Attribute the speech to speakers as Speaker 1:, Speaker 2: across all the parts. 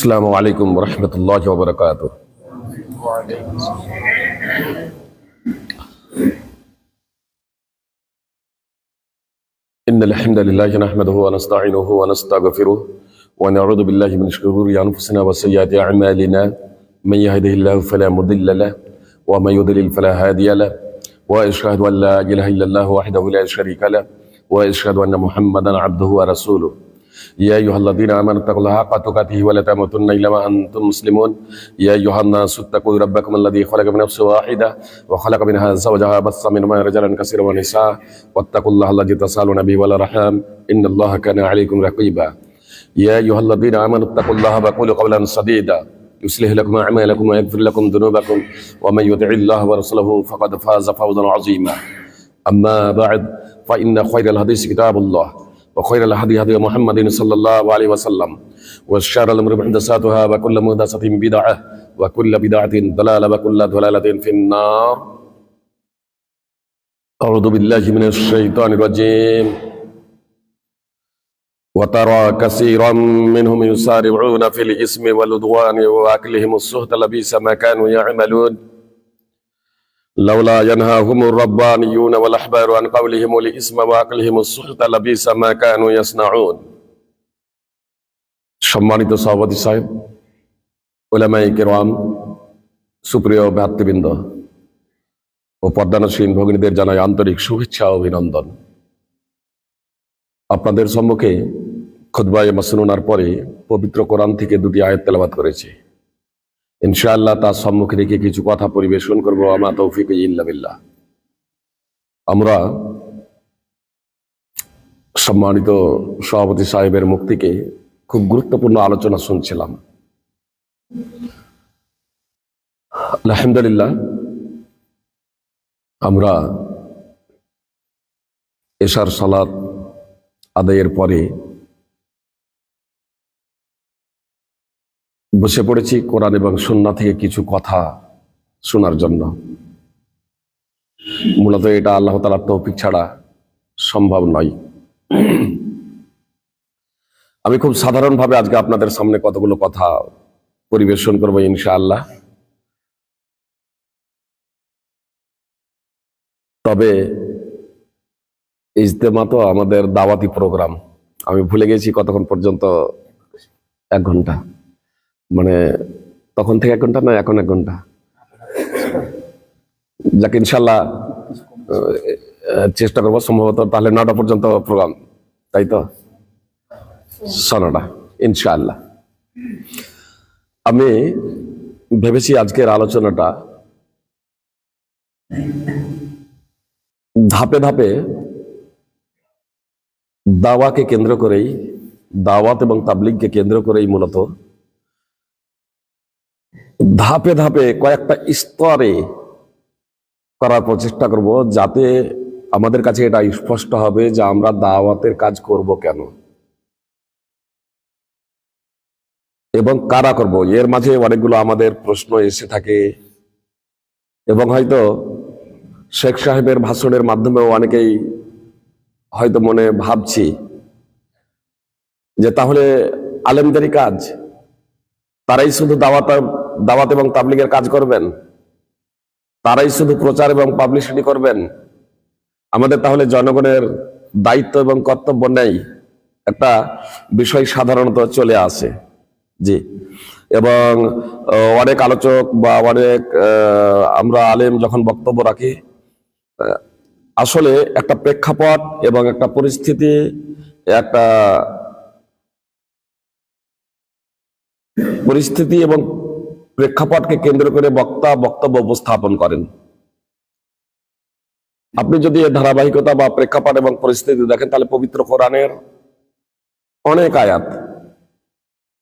Speaker 1: السلام عليكم ورحمة الله وبركاته. إن الحمد لله نحمده ونستعينه ونستغفره ونعوذ بالله من شرور أنفسنا وسيئات أعمالنا. من يهده الله فلا مضل له ومن يضلل فلا هادي له، وأشهد أن لا إله إلا الله وحده لا شريك له، وأشهد أن محمدا عبده ورسوله. يا أيها الذين آمنوا اتقوا الله حق تقاته ولا تموتن إلا وأنتم مسلمون. يا أيها الناس اتقوا ربكم الذي خلق من نفس واحدة وخلق منها زوجها بث منهما رجالا كثيرا ونساء واتقوا الله الذي تسألون به والأرحام إن الله كان عليكم رقيبا. يا أيها الذين آمنوا اتقوا الله وقولوا قولا سديدا يصلح لكم أعمالكم ويغفر لكم ذنوبكم ومن يطع الله ورسوله فقد فاز فوزا عظيما. أما بعد فإن خير الحديث كتاب الله وخير الهدي هدي محمد صلى الله عليه وسلم وشر الأمور محدثاتها وكل محدثة بدعة وكل بدعة ضلالة وكل ضلالة في النار. أعوذ بالله من الشيطان الرجيم. وترى كثيرا منهم يسارعون في الإثم والعدوان وأكلهم السحت لبئس ما كانوا يعملون. لولا ينهاهم الربانيون والأحبار عن قولهم الإثم وأكلهم السحت لبئس ما كانوا يصنعون. সম্মানিত সভাপতি সাহেব, উলামায়ে কেরাম, সুপ্রিয় ভ্রাতৃবৃন্দ ও পর্দানসীন ভগিনীদের জানাই আন্তরিক শুভেচ্ছা ও অভিনন্দন। আপনাদের সম্মুখে খুতবায়ে মাসনুনার পরে পবিত্র কোরআন থেকে দুটি আয়াত তেলাওয়াত করেছি। ইনশাআল্লাহ তার সম্মুখে রেখে কিছু কথা পরিবেশন করব। আমা তৌফিক ইল্লা বিল্লাহ। আমরা সম্মানিত সভাপতি সাহেবের মুখ থেকে খুব গুরুত্বপূর্ণ আলোচনা শুনছিলাম। আলহামদুলিল্লাহ, আমরা এশার সালাত আদায়ের পরে বসে পড়েছি কোরআন এবং সুন্নাহ থেকে কিছু কথা শোনার জন্য। মূলত এটা আল্লাহ তাআলার তৌফিক ছাড়া সম্ভব নয়। আমি খুব সাধারণভাবে আজকে আপনাদের সামনে কতগুলো কথা পরিবেশন করবো ইনশাআল্লাহ। তবে ইজতেমা তো আমাদের দাওয়াতি প্রোগ্রাম। আমি ভুলে গেছি কতক্ষণ পর্যন্ত। 1 ঘন্টা, মানে তখন থেকে 1 ঘন্টা না, এখন 1 ঘন্টা। যাকে ইনশাল্লাহ চেষ্টা করবো। সম্ভবত তাহলে 9টা পর্যন্ত প্রোগ্রাম, তাই তো? 9টা ইনশাআল্লাহ। আমি ভেবেছি আজকের আলোচনাটা ধাপে ধাপে দাওয়াকে কেন্দ্র করেই, দাওয়াত এবং তাবলীগকে কেন্দ্র করেই মূলত ধাপে ধাপে কয়েকটা স্তরে করার প্রচেষ্টা করব, যাতে আমাদের কাছে এটা স্পষ্ট হবে যে আমরা দাওয়াতের কাজ করব কেন এবং কারা করব। এর মাঝে অনেকগুলো আমাদের প্রশ্ন এসে থাকে এবং হয়তো শেখ সাহেবের ভাষণের মাধ্যমেও অনেকেই হয়তো মনে ভাবছি যে তাহলে আলেমদেরই কাজ, তারাই শুধু দাওয়াত এবং তাবলীগের কাজ করবেন, তারাই শুধু প্রচার এবং পাবলিসিটি করবেন, আমাদের তাহলে জনগণের দায়িত্ব এবং কর্তব্য নেই। একটা বিষয় সাধারণত চলে আসে। জি, এবং অনেক আলোচক বা অনেক আমরা আলেম যখন বক্তব্য রাখি, আসলে একটা প্রেক্ষাপট এবং একটা পরিস্থিতি, এবং প্রেক্ষাপটকে কেন্দ্র করে বক্তা বক্তব্য উপস্থাপন করেন। আপনি যদি ধারাবাহিকতা বা প্রেক্ষাপট এবং পরিস্থিতি দেখেন, তাহলে পবিত্র কোরআনের অনেক আয়াত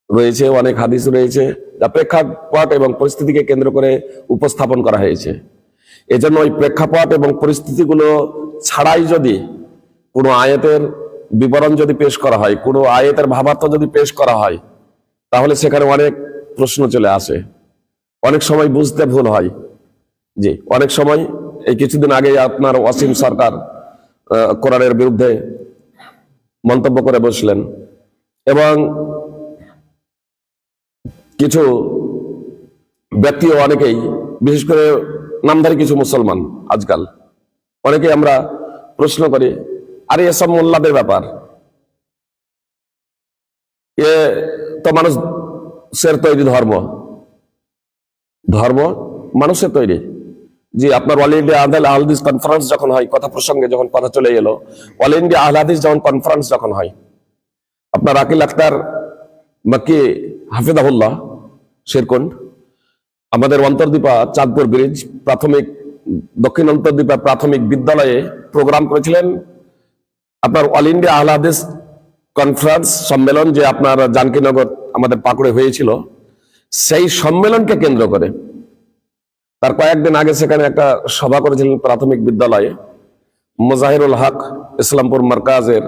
Speaker 1: রয়েছে, অনেক হাদিস রয়েছে যা প্রেক্ষাপট এবং পরিস্থিতিকে কেন্দ্র করে উপস্থাপন করা হয়েছে। এজন্য ওই প্রেক্ষাপট এবং পরিস্থিতিগুলো ছাড়াই যদি কোনো আয়াতের বিবরণ যদি পেশ করা হয়, কোনো আয়াতের ভাবার্থ যদি পেশ করা হয়, তাহলে সেখানে অনেক প্রশ্ন চলে আসে, অনেক সময় বুঝতে ভুল হয়। জি, অনেক সময় এই কিছুদিন আগে আপনার ওয়াসিম সরকার কোরআনের বিরুদ্ধে মন্তব্য করে বসলেন এবং কিছু ব্যক্তিও অনেকেই, বিশেষ করে নামধারী কিছু মুসলমান আজকাল অনেকেই আমরা প্রশ্ন করি, আরে এসব মোল্লাদের ব্যাপার, এ তো মানুষের তৈরি ধর্ম মানুষের তৈরি। জি, আপনার অল ইন্ডিয়া আহলে হাদিস কনফারেন্স যখন হয়, কথা প্রসঙ্গে যখন কথা চলে এলো, অল ইন্ডিয়া আহলে হাদিস যখন কনফারেন্স যখন হয়, আপনার আকিল আক্তার মাক্কি হাফিজাহুল্লাহ শেরকুন্ড আমাদের অন্তর্দ্বীপা চাঁদপুর ব্রিজ দক্ষিণ অন্তর্দ্বীপা প্রাথমিক বিদ্যালয়ে প্রোগ্রাম করেছিলেন। আপনার অল ইন্ডিয়া আহলে হাদিস কনফারেন্স সম্মেলন, যে আপনার জানকীনগর আমাদের পাকুড়ে হয়েছিল, সেই সম্মেলনকে কেন্দ্র করে তার কয়েকদিন আগে সেখানে একটা সভা করেছিলেন প্রাথমিক বিদ্যালয়ে। মুজাহিরুল হক, ইসলামপুর মার্কাজের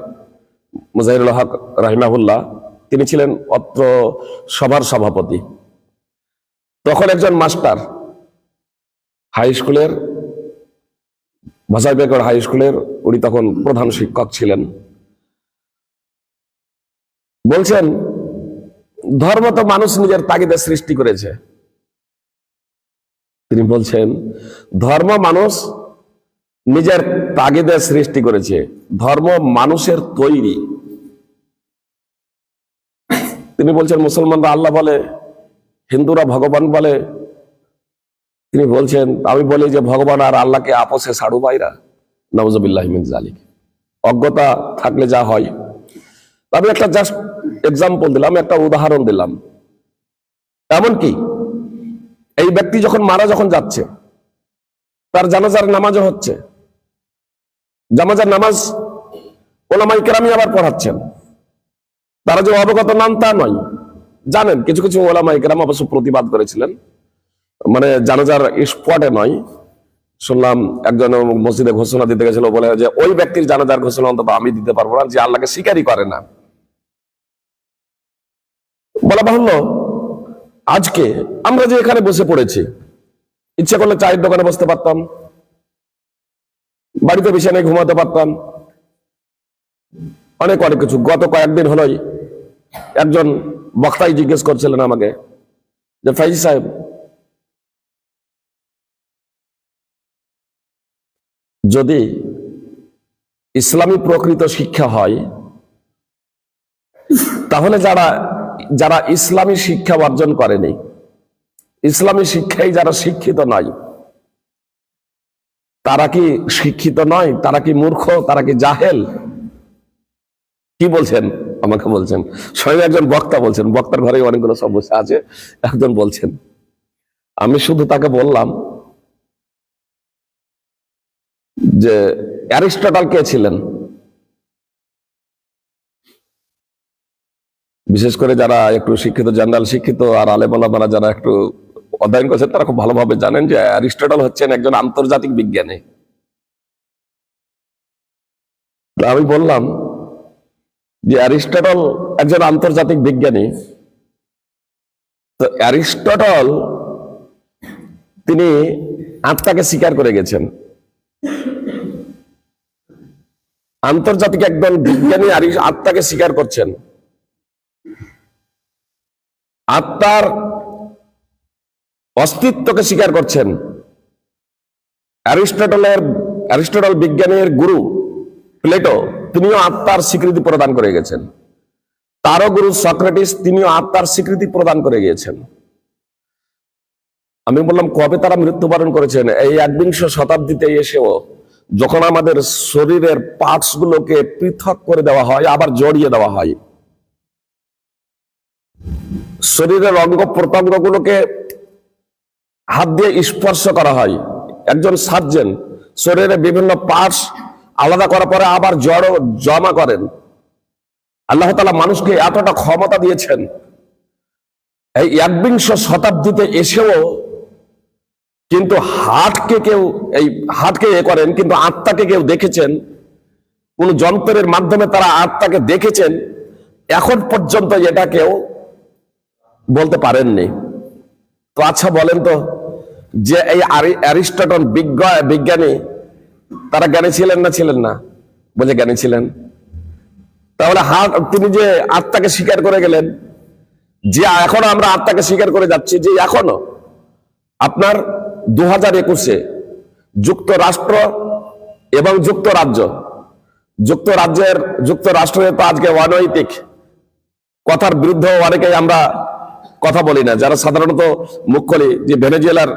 Speaker 1: মুজাহিরুল হক রাহিমাহুল্লাহ, তিনি ছিলেন অত্র সভার সভাপতি। তখন একজন মাস্টার হাই স্কুলের, ভাষাইবেগড় হাই স্কুলের, উনি তখন প্রধান শিক্ষক ছিলেন, বলছেন ধর্ম তো মানুষ নিজের তাগিদে সৃষ্টি করেছে। তিনি বলছেন ধর্ম মানুষ নিজের তাগিদে সৃষ্টি করেছে, ধর্ম মানুষের তৈরি। তিনি বলছেন মুসলমানরা আল্লাহ বলে, হিন্দুরা ভগবান বলে। তিনি বলছেন আমি বলি যে ভগবান আর আল্লাহকে আপোষে সাড়ু ভাইরা, নাউজুবিল্লাহি মিন যালিক। অজ্ঞতা থাকলে যা হয়। আমি একটা জাস্ট এক্সাম্পল দিলাম, একটা উদাহরণ দিলাম। এমনকি এই ব্যক্তি যখন যখন যাচ্ছে, তার জানাজার নামাজও হচ্ছে, জানাজার নামাজ ওলামায়ে কেরামি আবার পড়াচ্ছেন। তারা যে অবগত নন তা নয়, জানেন। কিছু কিছু ওলামায়ে কেরাম অবশ্য প্রতিবাদ করেছিলেন, মানে জানাজার স্পটে নয়। শুনলাম একজন মসজিদে ঘোষণা দিতে গেছিল, বলে যে ওই ব্যক্তির জানাজার ঘোষণা অন্তত আমি দিতে পারবো না, যে আল্লাহকে স্বীকারই করে না। বলা বাহুল্য, আজকে আমরা যে এখানে বসে পড়েছি, ইচ্ছা করলে চায়ের দোকানে বসতে পারতাম, বাড়িতে বিছানায় ঘুমাতে পারতাম, অনেক অনেক কিছু। গত কয়েকদিন হলোই একজন বক্তাই জিজ্ঞেস করছিলেন আমাকে যে ফাইজি সাহেব, যদি ইসলামী প্রকৃত শিক্ষা হয়, তাহলে যারা ইসলামী শিক্ষা অর্জন করেনি, ইসলামী শিক্ষায় যারা শিক্ষিত নয়, তারা কি শিক্ষিত নয়? তারা কি মূর্খ? তারা কি জাহেল? কি বলছেন? আমাকে বলছেন, স্বয়ং একজন বক্তা বলছেন, বক্তার ঘরে অনেকগুলো সব বসে আছে, একজন বলছেন। আমি শুধু তাকে বললাম যে অ্যারিস্টটল কে ছিলেন? বিশেষ করে যারা একটু শিক্ষিত, জেনারেল শিক্ষিত আর আলেম ওলামারা যারা একটু অধ্যয়ন করছেন, তারা খুব ভালোভাবে জানেন যে অ্যারিস্টটল হচ্ছেন একজন আন্তর্জাতিক বিজ্ঞানী। আমি বললাম যে অ্যারিস্টটল একজন আন্তর্জাতিক বিজ্ঞানী, তো অ্যারিস্টটল তিনি আত্মাকে স্বীকার করে গেছেন। আন্তর্জাতিক একজন বিজ্ঞানী আত্মাকে স্বীকার করছেন, আত্মার অস্তিত্বকে স্বীকার করছেন। অ্যারিস্টটল বিজ্ঞানের গুরু প্লেটো, তিনিও আত্মার স্বীকৃতি প্রদান করে গেছেন। তারও গুরু সক্রেটিস, তিনিও আত্মার স্বীকৃতি প্রদান করে গিয়েছেন। আমি বললাম কবে তারা মৃত্যুবরণ করেছেন? এই 21শ শতাব্দীতে এসেও যখন আমাদের শরীরের পার্টস গুলোকে পৃথক করে দেওয়া হয়, আবার জড়িয়ে দেওয়া হয়, শরীরের অঙ্গ প্রত্যঙ্গ গুলোকে হাত দিয়ে স্পর্শ করা হয়, একজন সার্জন শরীরের বিভিন্ন পার্টস আলাদা করার পরে আবার জমা করেন। আল্লাহ তাআলা মানুষকে এতটা ক্ষমতা দিয়েছেন, এই 21শ শতাব্দীতে এসেও কিন্তু হার্টকে করেন, কিন্তু আত্মাকে কেউ দেখেছেন? কোন যন্ত্রের মাধ্যমে তারা আত্মাকে দেখেছেন? এখন পর্যন্ত এটা কেউ বলতে পারেননি। তো আচ্ছা বলেন তো, যে এই অ্যারিস্টটল বিজ্ঞানী, তারা জ্ঞানী ছিলেন না ছিলেন না? বলে জ্ঞানী ছিলেন। তাহলে তিনি যে আত্মাকে স্বীকার করে গেলেন, যে এখনো আমরা আত্মাকে স্বীকার করে যাচ্ছি, যে এখনো আপনার 2021-এ যুক্তরাষ্ট্র এবং যুক্তরাষ্ট্রের তো আজকে অনৈতিক কথার বিরুদ্ধে অনেকেই আমরা কথা বলি না, যারা সাধারণত মুখ খুলি, যে ভেনেজুয়েলার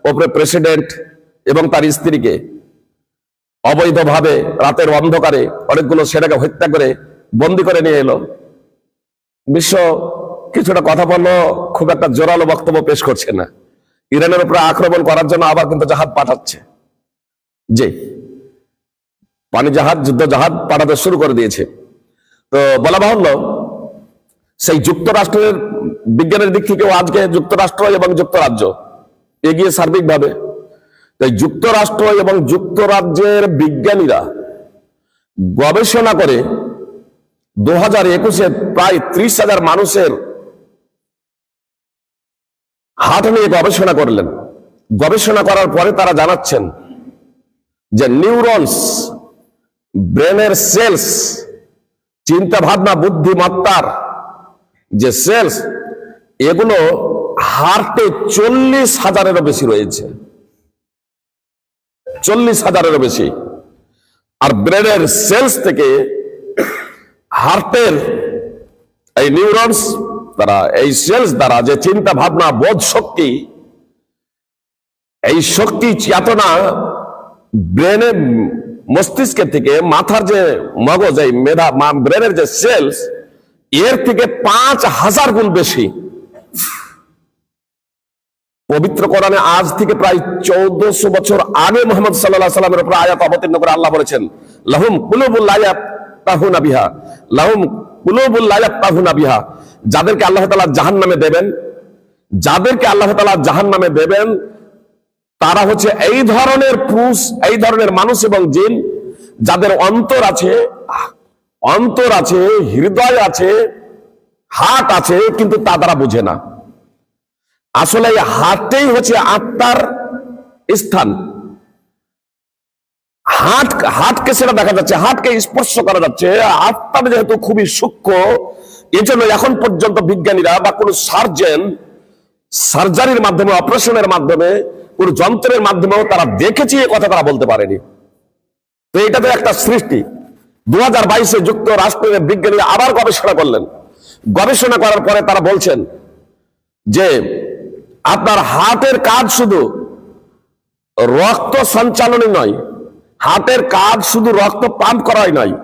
Speaker 1: ওপরে প্রেসিডেন্ট এবং তার স্ত্রীকে অবৈধভাবে রাতের অন্ধকারে অনেকগুলো সেটাকে হত্যা করে বন্দি করে নিয়ে এলো। বিশ্ব কিছুটা কথা বললো, খুব একটা জোরালো বক্তব্য পেশ করছে না। ইরানের উপরে আক্রমণ করার জন্য আবার কিন্তু জাহাজ পাঠাচ্ছে, যে পানি জাহাজ, যুদ্ধ জাহাজ পাঠাতে শুরু করে দিয়েছে। তো বলা বাহুল্য, সেই যুক্তরাষ্ট্রের বিজ্ঞানের দিক থেকেও আজকে যুক্তরাষ্ট্র এবং যুক্তরাজ্য এগিয়ে সার্বিকভাবে। তাই যুক্তরাষ্ট্র এবং যুক্তরাজ্যের বিজ্ঞানীরা গবেষণা করে 2021-এ প্রায় 30,000 মানুষের হার্ট নিয়ে গবেষণা করলেন। গবেষণা করার পরে তারা জানাচ্ছেন যে নিউরনস, ব্রেনের সেলস, চিন্তা ভাবনা, বুদ্ধিমত্তার যে সেলস, এগুলো হার্টে 40,000-এরও বেশি রয়েছে, 40,000-এরও বেশি। আর ব্রেনের সেলস থেকে হার্টের এই নিউরনস দ্বারা, এই সেলস দ্বারা যে চিন্তা ভাবনা, বোধ শক্তি, এই শক্তি, চেতনা ব্রেনের, মস্তিষ্কের থেকে, মাথার যে মগজ, এই মেধা, ব্রেনের যে সেলস, এর থেকে 5,000 গুণ বেশি। পবিত্র কোরআনে আজ থেকে প্রায় 1400 বছর আগে মুহাম্মদ সাল্লাল্লাহু আলাইহি সাল্লামের উপর আয়াত অবতীর্ণ করে আল্লাহ বলেছেন, লাহুম কুলুবুল লা ইয়াফকাহুনা বিহা, লাহুম কুলুবুল লা ইয়াফকাহুনা বিহা, যাদেরকে আল্লাহ তাআলা জাহান্নামে দেবেন, যাদেরকে আল্লাহ তাআলা জাহান্নামে দেবেন, তারা হচ্ছে এই ধরনের পুরুষ, এই ধরনের মানুষ এবং জিন, যাদের অন্তর আছে, হৃদয় আছে, হার্ট আছে, কিন্তু তা তারা বুঝে না। আসলে এই হার্টটাই হচ্ছে আত্মার স্থান। হার্টকে সেটা দেখা যাচ্ছে, হার্টকে স্পর্শ করা যাচ্ছে। আত্মাটা যেহেতু খুবই সূক্ষ্ম, এজন্য এখন পর্যন্ত বিজ্ঞানীরা বা কোন সার্জন সার্জারির মাধ্যমে, অপারেশনের মাধ্যমে, কোন যন্ত্রের মাধ্যমেও তারা দেখেছে, এ কথা তারা বলতে পারেনি। তো এটা তো একটা সৃষ্টি। 2022-এ যুক্তরাষ্ট্রের বিজ্ঞানীরা আবার গবেষণা করলেন। গবেষণা করার পরে তারা বলছেন যে আপনার হার্টের কাজ শুধু রক্ত সঞ্চালনই নয়, হার্টের কাজ শুধু রক্ত পাম্প করাই নয়,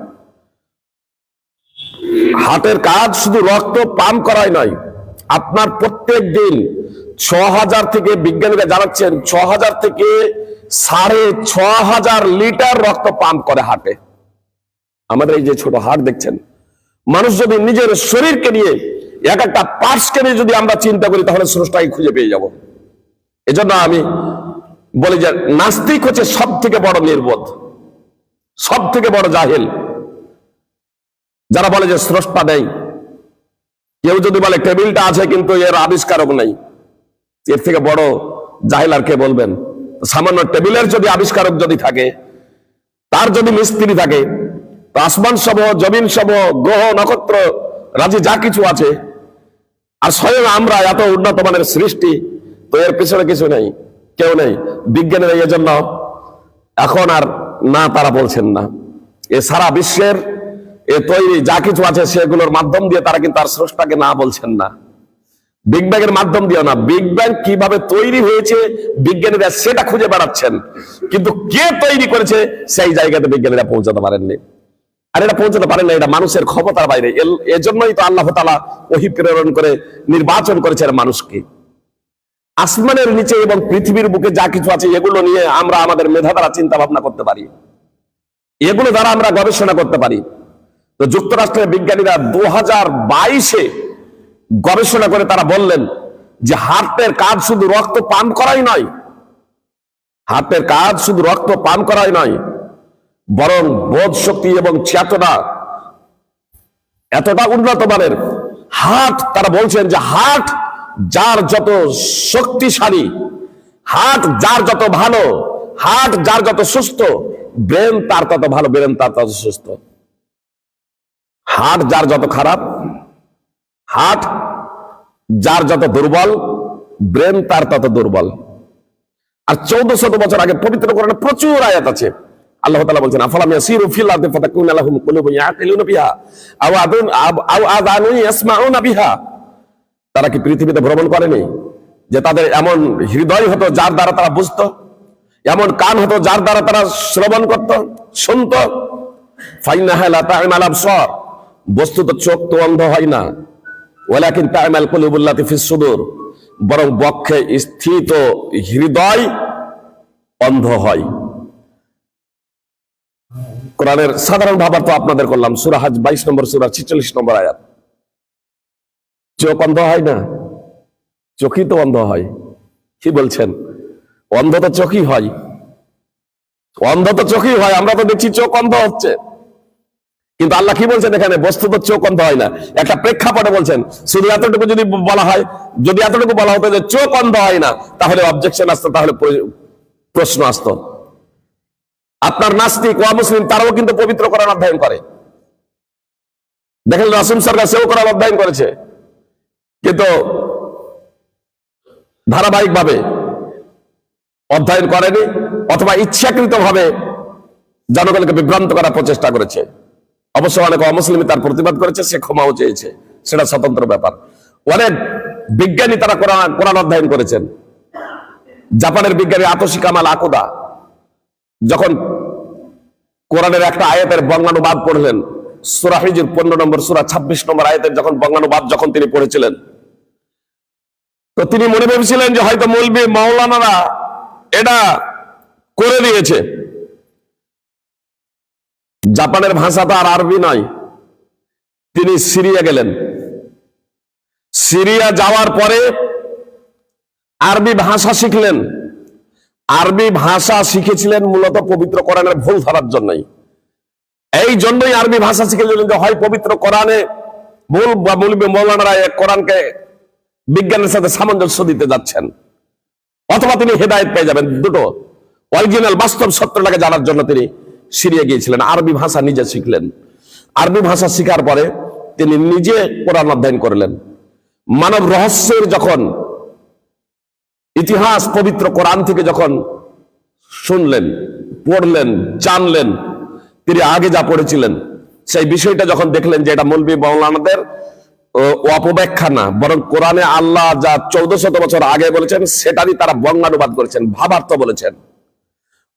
Speaker 1: হার্টের কাজ শুধু রক্ত পাম্প করাই নয়, আপনার প্রত্যেক দিন 6,000 থেকে, বিজ্ঞানীরা জানাচ্ছেন 6,000 থেকে 6,500 লিটার রক্ত পাম্প করে হার্টে। আমাদের এই যে ছোট হার্ট দেখছেন, মানুষ যদি নিজের শরীরকে নিয়ে, এক একটা পার্টসকে নিয়ে যদি আমরা চিন্তা করি, তাহলে স্রষ্টাকে খুঁজে পেয়ে যাব। এজন্য আমি বলি যে নাস্তিক হচ্ছে সব থেকে বড় নির্বোধ, সব থেকে বড় জাহেল। যারা বলে যে স্রষ্টা নেই, কেউ যদি বলে টেবিলটা আছে কিন্তু এর আবিষ্কারক নেই, এর থেকে বড় জাহেল আর কে বলবেন? সামান্য টেবিলের যদি আবিষ্কারক যদি থাকে, তার যদি মিস্ত্রি থাকে, তো আসমান সহ, জমিন সহ, গ্রহ নক্ষত্র রাজি যা কিছু আছে, আর স্বয়ং আমরা এত উন্নত মানের সৃষ্টি, তো এর পিছনে কিছু নেই, কেউ নেই। বিজ্ঞানীরা এই জন্য এখন আর না, তারা বলছেন না। এ সারা বিশ্বের এ তৈরি যা কিছু আছে, সেগুলোর মাধ্যম দিয়ে তারা কিন্তু আর স্রষ্টাকে না বলছেন না। বিগ ব্যাং এর মাধ্যম দিয়ে না, বিগ ব্যাং কিভাবে তৈরি হয়েছে বিজ্ঞানীরা সেটা খুঁজে বেড়াচ্ছেন, কিন্তু কে তৈরি করেছে সেই জায়গাতে বিজ্ঞানীরা পৌঁছাতে পারেননি। আর এটা পৌঁছাতে পারেন না, এটা মানুষের ক্ষমতার বাইরে। এজন্যই তো আল্লাহ তাআলা ওহী প্রেরণ করে নির্বাচন করেছেন মানুষকে। আসমানের নিচে এবং পৃথিবীর বুকে যা কিছু আছে, এগুলো নিয়ে আমরা আমাদের মেধা দ্বারা চিন্তা ভাবনা করতে পারি, এগুলো দ্বারা আমরা গবেষণা করতে পারি। তো যুক্তরাষ্ট্রের বিজ্ঞানীরা 2022-এ গবেষণা করে তারা বললেন যে হার্টের কাজ শুধু রক্ত পান করাই নয়, হার্টের কাজ শুধু রক্ত পান করাই নয়, বরং বোধ শক্তি এবং চেতনা এতটা উন্নত মানের। হার্ট, তারা বলছেন যে হার্ট যার যত শক্তিশালী, হার্ট যার যত ভালো, হার্ট যার যত সুস্থ, ব্রেন তার তত ভালো, ব্রেন তার তত সুস্থ। হার্ট যার যত খারাপ, হার্ট যার যত দুর্বল ব্রেন তার তত দুর্বল। আর 1400 বছর আগে পবিত্র কোরআনে প্রচুর আয়াত আছে। আল্লাহ তাআলা বলছেন, আফালাম ইয়াসিরু ফিল আরদি ফাতাকুনা লাহুম কুলুবুন ইয়াকিলুনা বিহা আও আযানুন ইয়াসমাউনা বিহা। তারা কি পৃথিবীতে ভ্রমণ করেনি যে তাদের এমন হৃদয় হতো যার দ্বারা তারা বুঝতো, এমন কান হতো যার দ্বারা তারা শ্রবণ করত, শুনতো। ফাইন্নাহা লা তা'মাল আবসার, বস্তুত চোখ তো অন্ধ হয় না, ওয়ালাকিন তা'মাল কুলুবুল্লাতী ফিস সুদূর, বরং বক্ষে স্থিত হৃদয় অন্ধ হয়। কোরআনের সাধারণ ভাবার্থ আপনাদের করলাম, সূরা হজ 22 নম্বর সূরা 46 নম্বর আয়াত। চোখ অন্ধ হয় না, চোখই তো অন্ধ হয়। কি বলছেন? অন্ধ তো চোখই হয়, অন্ধ তো চোখই হয়। আমরা তো দেখছি চোখ অন্ধ হচ্ছে, কিন্তু আল্লাহ কি বলছেন এখানে? বস্তুত চোখ অন্ধ হয় না, একটা প্রেক্ষাপটে বলছেন। শুধু এতটুকু যদি বলা হয়, যদি এতটুকু বলা হতো যে চোখ অন্ধ হয় না, তাহলে অবজেকশন আসতো, তাহলে প্রশ্ন আসতো। আপনার নাস্তিক ওয়া মুসলিম তারাও কিন্তু পবিত্র কোরআন অধ্যয়ন করে। দেখেন রাসূল সরকার সেও কোরআন অধ্যয়ন করেছে, কিন্তু ধারাবাহিকভাবে অধ্যয়ন করেনি, অথবা ইচ্ছাকৃতভাবে জনগণকে বিভ্রান্ত করার প্রচেষ্টা করেছে। অবশ্য অনেক অমুসলিম তার প্রতিবাদ করেছে, সে ক্ষমাও চেয়েছে, সেটা স্বতন্ত্র ব্যাপার। অনেক বিজ্ঞানী তারা কোরআন অধ্যয়ন করেছেন। জাপানের বিজ্ঞানী আতোশি কামাল আকুদা যখন কোরআনের একটা আয়াতের বঙ্গানুবাদ পড়লেন, সূরা হিজর 15 নম্বর সূরা 26 নম্বর আয়াতের যখন বঙ্গানুবাদ যখন তিনি পড়েছিলেন, তো তিনি মনে ভেবেছিলেন যে হয়তো মৌলবি মাওলানারা এটা করে দিয়েছে। জাপানের ভাষা তো আর আরবি নয়। তিনি সিরিয়া গেলেন, সিরিয়া যাওয়ার পরে আরবি ভাষা শিখলেন। আরবি ভাষা শিখেছিলেন মূলত পবিত্র কোরআনের ভুল ধরার জন্যই। এই জন্যই আরবি ভাষা শিখেছিলেন যে হয় পবিত্র কোরআনে ভুল, বা মৌলবি মাওলানারা কোরআনকে বিজ্ঞানের সাথে সামঞ্জস্য দিতে যাচ্ছেন, অথবা তিনি হেদায়েত পেয়ে যাবেন। দুটো অরিজিনাল বাস্তব সত্যটাকে জানার জন্য তিনি সিরিয়া গিয়েছিলেন, আরবি ভাষা নিজে শিখলেন। আরবি ভাষা শিখার পরে তিনি নিজে কোরআন অধ্যয়ন করলেন। মানব রহস্যের যখন ইতিহাস পবিত্র কোরআন থেকে যখন শুনলেন, পড়লেন, জানলেন, তিনি আগে যা পড়েছিলেন সেই বিষয়টা যখন দেখলেন যে এটা মৌলবি মাওলানাদের অপব্যাখ্যা না, বরং কোরআনে আল্লাহ যা 1400 বছর আগে বলেছেন সেটারই তারা বঙ্গানুবাদ করেছেন, ভাবার্থ বলেছেন।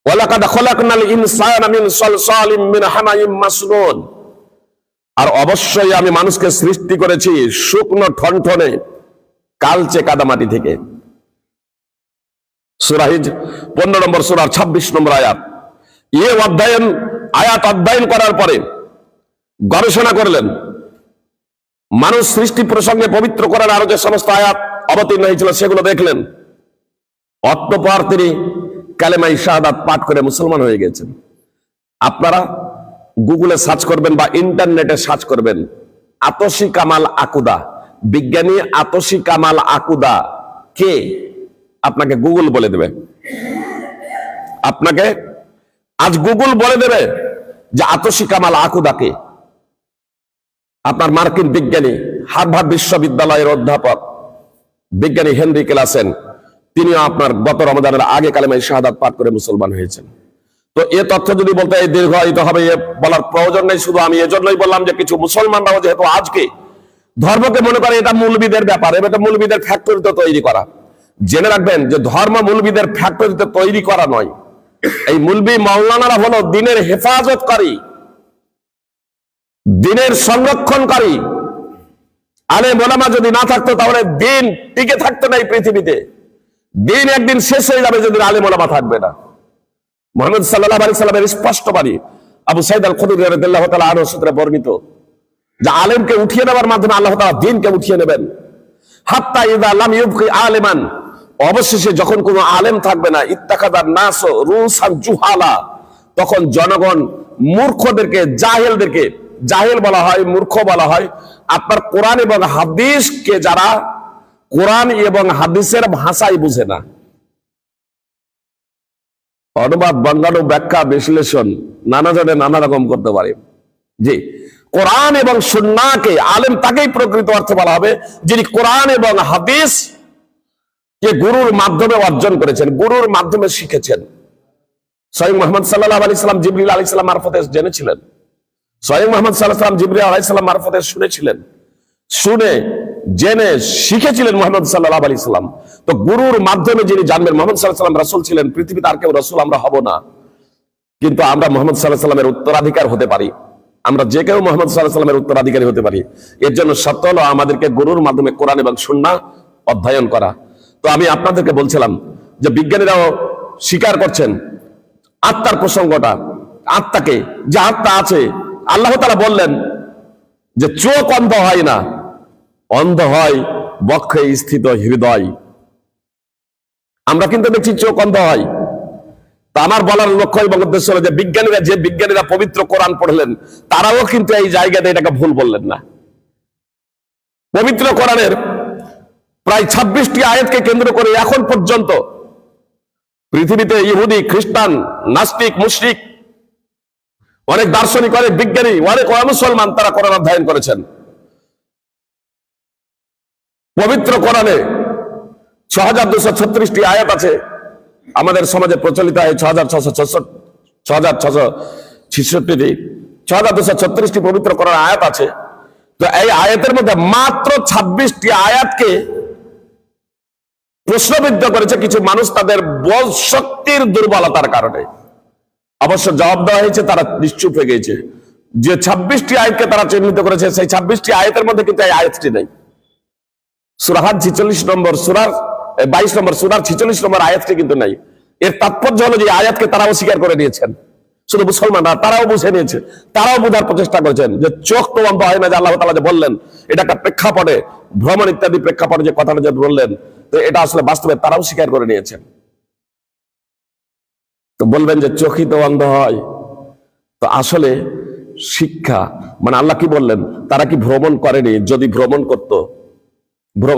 Speaker 1: ওয়ালাকাদ খলাকনাল ইনসানা মিন সালসালিম মিন হামাইম মাসনুন, আর অবশ্যই আমি মানুষকে সৃষ্টি করেছি শুকনো ঠনঠনে কালচে কাদামাটি থেকে। সূরা হিজর 15 নম্বর সূরা 26 নম্বর আয়াত। এই আয়াত অধ্যয়ন করার পরে গবেষণা করলেন, মানুষ সৃষ্টি প্রসঙ্গে পবিত্র কোরআন আরো যে সমস্ত আয়াত অবতীর্ণ হয়েছিল সেগুলো দেখলেন। অতঃপর তিনি কালেমায়ে শাহাদাত পাঠ করে মুসলমান হয়ে গেছেন। আপনারা গুগলে সার্চ করবেন বা ইন্টারনেটে সার্চ করবেন আতোশি কামাল আকুদা, বিজ্ঞানী আতোশি কামাল আকুদা কে, আপনাকে গুগল বলে দেবে। আপনাকে আজ গুগল বলে দেবে যে আতোশি কামাল আকুদা কে। আপনার মার্কিন বিজ্ঞানী, হার্ভার্ড বিশ্ববিদ্যালয়ের অধ্যাপক বিজ্ঞানী হেনরি ক্লাসেন, তিনিও আপনার গত রমজানের আগে কালেমায়ে শাহাদাত পাঠ করে মুসলমান হয়েছেন। তো এ তথ্য যদি বলতে এই দীর্ঘায়িত হবে, এ বলার প্রয়োজন নেই। শুধু আমি এজন্যই বললাম যে কিছু মুসলমানরাও যেহেতু আজকে ধর্মকে মনে করে এটা মৌলবীদের ব্যাপার, এটা মৌলবীদের ফ্যাক্টরিতে তৈরি করা। জেনে রাখবেন যে ধর্ম মৌলবীদের ফ্যাক্টরিতে তৈরি করা নয়। এই মৌলবি মাওলানারা হলো দ্বীনের হেফাজতকারী, দ্বীনের সংরক্ষণকারী। আলেম ওলামা যদি না থাকতো তাহলে দ্বীন টিকে থাকতো না এই পৃথিবীতে। দ্বীন একদিন শেষ হয়ে যাবে যদি আলেম ওলামা থাকবে না। মুহাম্মদ সাল্লাল্লাহু আলাইহি সাল্লামের স্পষ্ট বাণী, আবু সাঈদ আল খুদরি রাদিয়াল্লাহু তাআলা আনহু সূত্রে বর্ণিত, যে আলেমকে উঠিয়ে নেবার মাধ্যমে আল্লাহ তাআলা দ্বীনকে উঠিয়ে নেবেন। হাত্তা ইযা লাম ইবকি আলিমান, অবশেষে যখন কোনো আলেম থাকবে না, ইত্তাখাযান নাস রুসান জুহালা, তখন জনগণ মূর্খদেরকে, জাহেলদেরকে, জাহেল বলা হয়, মূর্খ বলা হয় আপনার কোরআন এবং হাদিসকে যারা কোরআন এবং হাদিসের ভাষাই বুঝে না। অনুবাদ, বঙ্গাণু, ব্যাখ্যা, বিশ্লেষণ নানা জনে নানা রকম করতে পারে। জি, কোরআন এবং সুন্নাহকে, আলেম তাকেই প্রকৃত অর্থে বলা হবে যিনি কোরআন এবং হাদিস কে গুরুর মাধ্যমে অর্জন করেছেন, গুরুর মাধ্যমে শিখেছেন। স্বয়ং মুহাম্মদ সাল্লাল্লাহু আলাইহি সাল্লাম জিবরিল আলাইহিস সালাম মারফতে জেনেছিলেন, স্বয়ং মুহাম্মদ সাল্লাল্লাহু আলাইহি সাল্লাম জিবরিল আলাইহিস সালাম মারফতে শুনেছিলেন, শুনে জেনে শিখেছিলেন মুহাম্মদ সাল্লাল্লাহু আলাইহি সাল্লাম। তো গুরুর মাধ্যমে যিনি জানবেন, মুহাম্মদ সাল্লাল্লাহু আলাইহি সাল্লাম রাসূল ছিলেন, পৃথিবীতে আর কেউ রাসূল আমরা হব না, কিন্তু আমরা মুহাম্মদ সাল্লাল্লাহু আলাইহি সাল্লামের উত্তরাধিকার হতে পারি। আমরা যে কেউ মুহাম্মদ সাল্লাল্লাহু আলাইহি সাল্লামের উত্তরাধিকারী হতে পারি। এর জন্য শর্ত হলো আমাদেরকে গুরুর মাধ্যমে কোরআন এবং সুন্নাহ অধ্যয়ন করা। তো আমি আপনাদেরকে বলছিলাম যে বিজ্ঞানীরাও স্বীকার করছেন আত্মার প্রসঙ্গটা, আত্মাকে, যে আত্মা আছে। আল্লাহ তাআলা বললেন যে চোখ অন্ধ হয় না, অন্ধ হয় বক্ষে স্থিত হৃদয়। আমরা কিন্তু দেখছি চোখ অন্ধ হয়। তা আমার বলার লক্ষ্য এবং উদ্দেশ্য হলো যে বিজ্ঞানীরা পবিত্র কোরআন পড়লেন, তারাও কিন্তু এই জায়গাতে এটাকে ভুল বললেন না। পবিত্র কোরআনের প্রায় 26টি আয়াতকে কেন্দ্র করে এখন পর্যন্ত পৃথিবীতে ইহুদি, খ্রিস্টান, নাস্তিক, মুশরিক, অনেক দার্শনিক, অনেক বিজ্ঞানী, অনেক মুসলমান তারা কোরআন অধ্যয়ন করেছেন। পবিত্র কোরআনে 6236টি আয়াত আছে। আমাদের সমাজে প্রচলিত হয় 6236টি পবিত্র কোরআন আয়াত আছে। তো এই আয়াতের মধ্যে মাত্র 26টি আয়াতকে প্রশ্নবিদ্ধ করেছে কিছু মানুষ তাদের বোধ শক্তির দুর্বলতার কারণে। অবশ্য জবাব দেওয়া হয়েছে, তারা নিশ্চুপ হয়ে গেছে। যে 26টি আয়াতকে তারা চিহ্নিত করেছে, সেই 26টি আয়াতের মধ্যে কিন্তু এই আয়াতটি নেই। সূরা হাজ 46 নম্বর সূরার 22 নম্বর সূরার 46 নম্বর আয়াতটি কিন্তু নাই। এর তাৎপর্য হলো যে আয়াতকে তারাও স্বীকার করে নিয়েছেন। শুধু মুসলমানরা, তারাও বুঝে নিয়েছে, তারাও বোঝার প্রচেষ্টা করেছেন যে চোখ তো বন্ধ হয় না, যে আল্লাহ তাআলা যে বললেন, এটা একটা প্রেক্ষাপটে, ভ্রমণ ইত্যাদি প্রেক্ষাপটে যে কথাটা যে বললেন, তো এটা আসলে বাস্তবে তারাও স্বীকার করে নিয়েছেন। তো বলবেন যে চোখই তো অন্ধ হয়। তো আসলে শিক্ষা মানে আল্লাহ কি বললেন, তারা কি ভ্রমণ করেনি? যদি ভ্রমণ করত,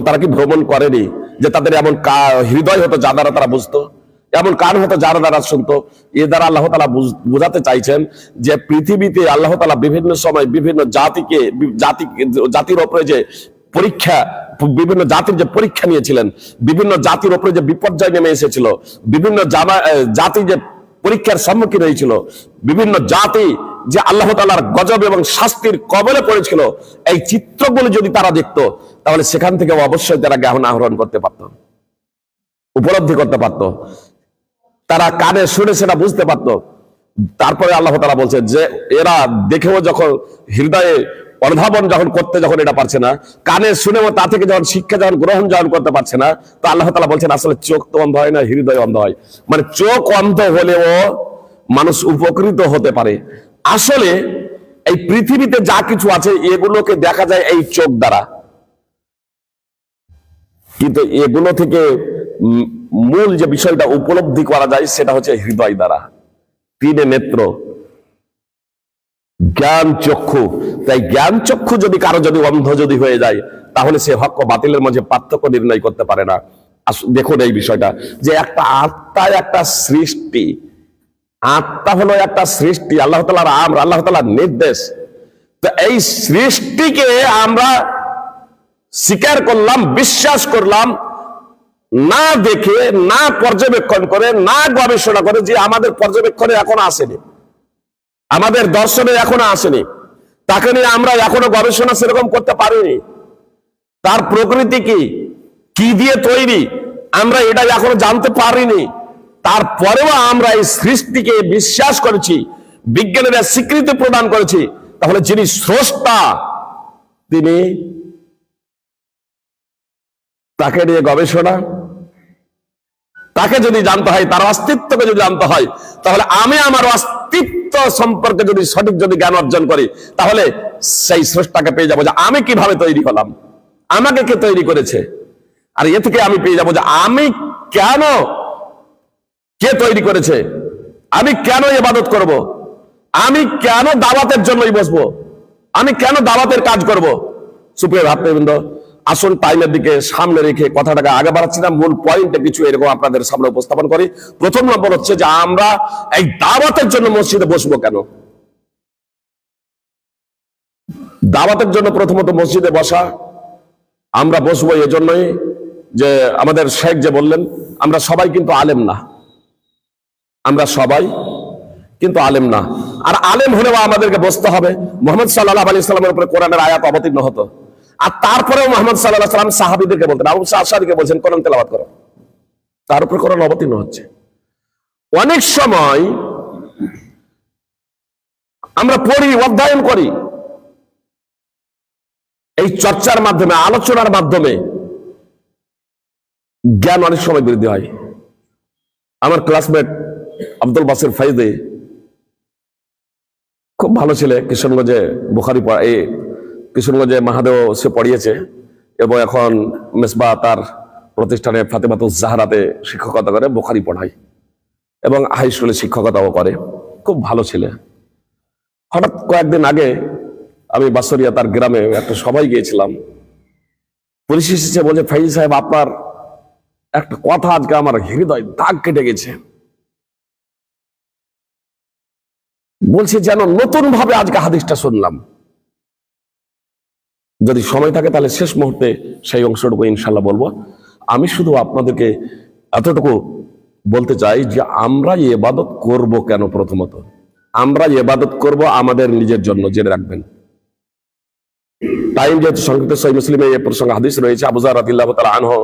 Speaker 1: তারা কি ভ্রমণ করেনি যে তাদের এমন হৃদয় হতো যা দ্বারা তারা বুঝতো, এমন কান হতো যারা দ্বারা শুনতো? এ দ্বারা আল্লাহ তাআলা বোঝাতে চাইছেন যে পৃথিবীতে আল্লাহ তাআলা বিভিন্ন সময় বিভিন্ন জাতির উপরে যে পরীক্ষা, বিভিন্ন জাতির যে পরীক্ষা নিয়েছিলেন, বিভিন্ন জাতির উপরে যে বিপর্যয় নেমে এসেছিল, বিভিন্ন জাতি যে পরীক্ষার সম্মুখীন হয়েছিল, বিভিন্ন জাতি যে আল্লাহ তাআলার গজব এবং শাস্তির কবলে পড়েছিল, এই চিত্রগুলো যদি তারা দেখতো, তাহলে সেখান থেকে অবশ্যই তারা জ্ঞান আহরণ করতে পারত, উপলব্ধি করতে পারত, তারা কানে শুনে সেটা বুঝতে পারত। তারপরে আল্লাহ তাআলা বলছেন যে এরা দেখেও যখন হৃদয়ে অনুধাবন যখন করতে যখন এটা পারছে না, কানে শুনেও তা থেকে যখন শিক্ষা যখন গ্রহণ যখন করতে পারছে না, তো আল্লাহ তাআলা বলছেন আসলে চোখ তো অন্ধ হয় না, হৃদয় অন্ধ হয়। মানে চোখ অন্ধ হলেও মানুষ উপকৃত হতে পারে। আসলে এই পৃথিবীতে যা কিছু আছে এগুলোকে দেখা যায় এই চোখ দ্বারা, কিন্তু এগুলো থেকে মূল যে বিষয়টা উপলব্ধি করা যায় সেটা হচ্ছে হৃদয় দ্বারা। 3 নেত্র, জ্ঞান চক্ষু। তাই জ্ঞান চক্ষু যদি কারো যদি অন্ধ যদি হয়ে যায়, তাহলে সে হক ও বাতিলের মাঝে পার্থক্য নির্ণয় করতে পারে না। দেখুন এই বিষয়টা, যে একটা আত্মা একটা সৃষ্টি, আত্মা হলো একটা সৃষ্টি, আল্লাহ তাআলার আমর, আল্লাহ তাআলার নির্দেশ। তো এই সৃষ্টিকে আমরা স্বীকার করলাম, বিশ্বাস করলাম, না দেখে, না পর্যবেক্ষণ করে, না গবেষণা করে, যে আমাদের পর্যবেক্ষণে এখনো আসেনি, আমাদের দর্শনে এখনো আসেনি, তাকে নিয়ে আমরা এখনো গবেষণা সেরকম করতে পারিনি। তার প্রকৃতি কি, কি দিয়ে তৈরি, আমরা এটা এখনো জানতে পারিনি। তারপরেও আমরা এই সৃষ্টিকে বিশ্বাস করেছি, বিজ্ঞানীরা স্বীকৃতি প্রদান করেছি। তাহলে যিনি স্রষ্টা, তিনি, তাকে নিয়ে গবেষণা, তাকে যদি জানতে হয়, তার অস্তিত্বকে যদি জানতে হয়, তাহলে আমি আমার অস্তিত্ব সম্পর্কে যদি সঠিক যদি জ্ঞান অর্জন করি, তাহলে সেই স্রষ্টাকে পেয়ে যাবো যে আমি কিভাবে তৈরি হলাম, আমাকে কে তৈরি করেছে। আর এ থেকে আমি পেয়ে যাবো যে আমি কেন, কে তৈরি করেছে, আমি কেন ইবাদত করব, আমি কেন দাওয়াতের জন্যই বসবো, আমি কেন দাওয়াতের কাজ করব। সুপ্রিয় ভাতৃবৃন্দ, আসল টাইমের দিকে সামনে রেখে কথাটাকে আগে বাড়াচ্ছি না, মূল পয়েন্টে কিছু এরকম আপনাদের সামনে উপস্থাপন করি। প্রথম নম্বর হচ্ছে যে আমরা এই দাওয়াতের জন্য মসজিদে বসবো কেন। দাওয়াতের জন্য প্রথমত মসজিদে বসা, আমরা বসবো এজন্যই যে আমাদের শেখ যে বললেন আমরা সবাই কিন্তু আলেম না, আমরা সবাই কিন্তু আলেম না। আর আলেম হলেও আমাদেরকে বসতে হবে। মুহাম্মদ সাল্লাল্লাহু আলাইহি সাল্লামের উপরে কোরআনের আয়াত অবতীর্ণ হতো, আর তারপরেও মুহাম্মদ সাল্লাল্লাহু আলাইহি সাল্লাম সাহাবীদেরকে বলতেন, আবু মুসা আশআরীকে বলছেন কোরআন তেলাওয়াত করো, তার উপরে কোরআন অবতীর্ণ হচ্ছে। অনেক সময় আমরা পড়ি, অধ্যয়ন করি, এই চর্চার মাধ্যমে, আলোচনার মাধ্যমে জ্ঞান অনেক সময় বৃদ্ধি হয়। আমার ক্লাসমেট আব্দুল বাসির ফাইদে খুব ভালো ছেলে, কিশোরগঞ্জে বুখারী কিশোরগঞ্জে মাহাদেও সে পড়িয়েছে এবং এখন মেসবা তার প্রতিষ্ঠানে ফাতেমাতুজ জাহরাতে শিক্ষকতা করে, বুখারী পড়ায় এবং হাই স্কুলে শিক্ষকতাও করে, খুব ভালো ছেলে। হঠাৎ কয়েকদিন আগে আমি বাসরিয়া তার গ্রামে একটা সভায় গিয়েছিলাম, পুলিশ এসেছে, বলছে ফাইজ সাহেব আপনার একটা কথা আজকে আমার হৃদয় দাগ কেটে গেছে। বলছি যেন নতুন ভাবে আজকে হাদিসটা শুনলাম। যদি সময় থাকে তাহলে শেষ মুহূর্তে সেই অংশটুকু ইনশাল্লাহ বলবো। আমি শুধু আপনাদেরকে এতটুকু বলতে চাই যে আমরা ইবাদত করব কেন। প্রথমত আমরা ইবাদত করব আমাদের নিজের জন্য, জেনে রাখবেন। টাইম যেহেতু সংক্ষিপ্ত, সহিহ মুসলিমে এই প্রসঙ্গে হাদিস রয়েছে। আবু যর রাদিয়াল্লাহু তাআলা আনহু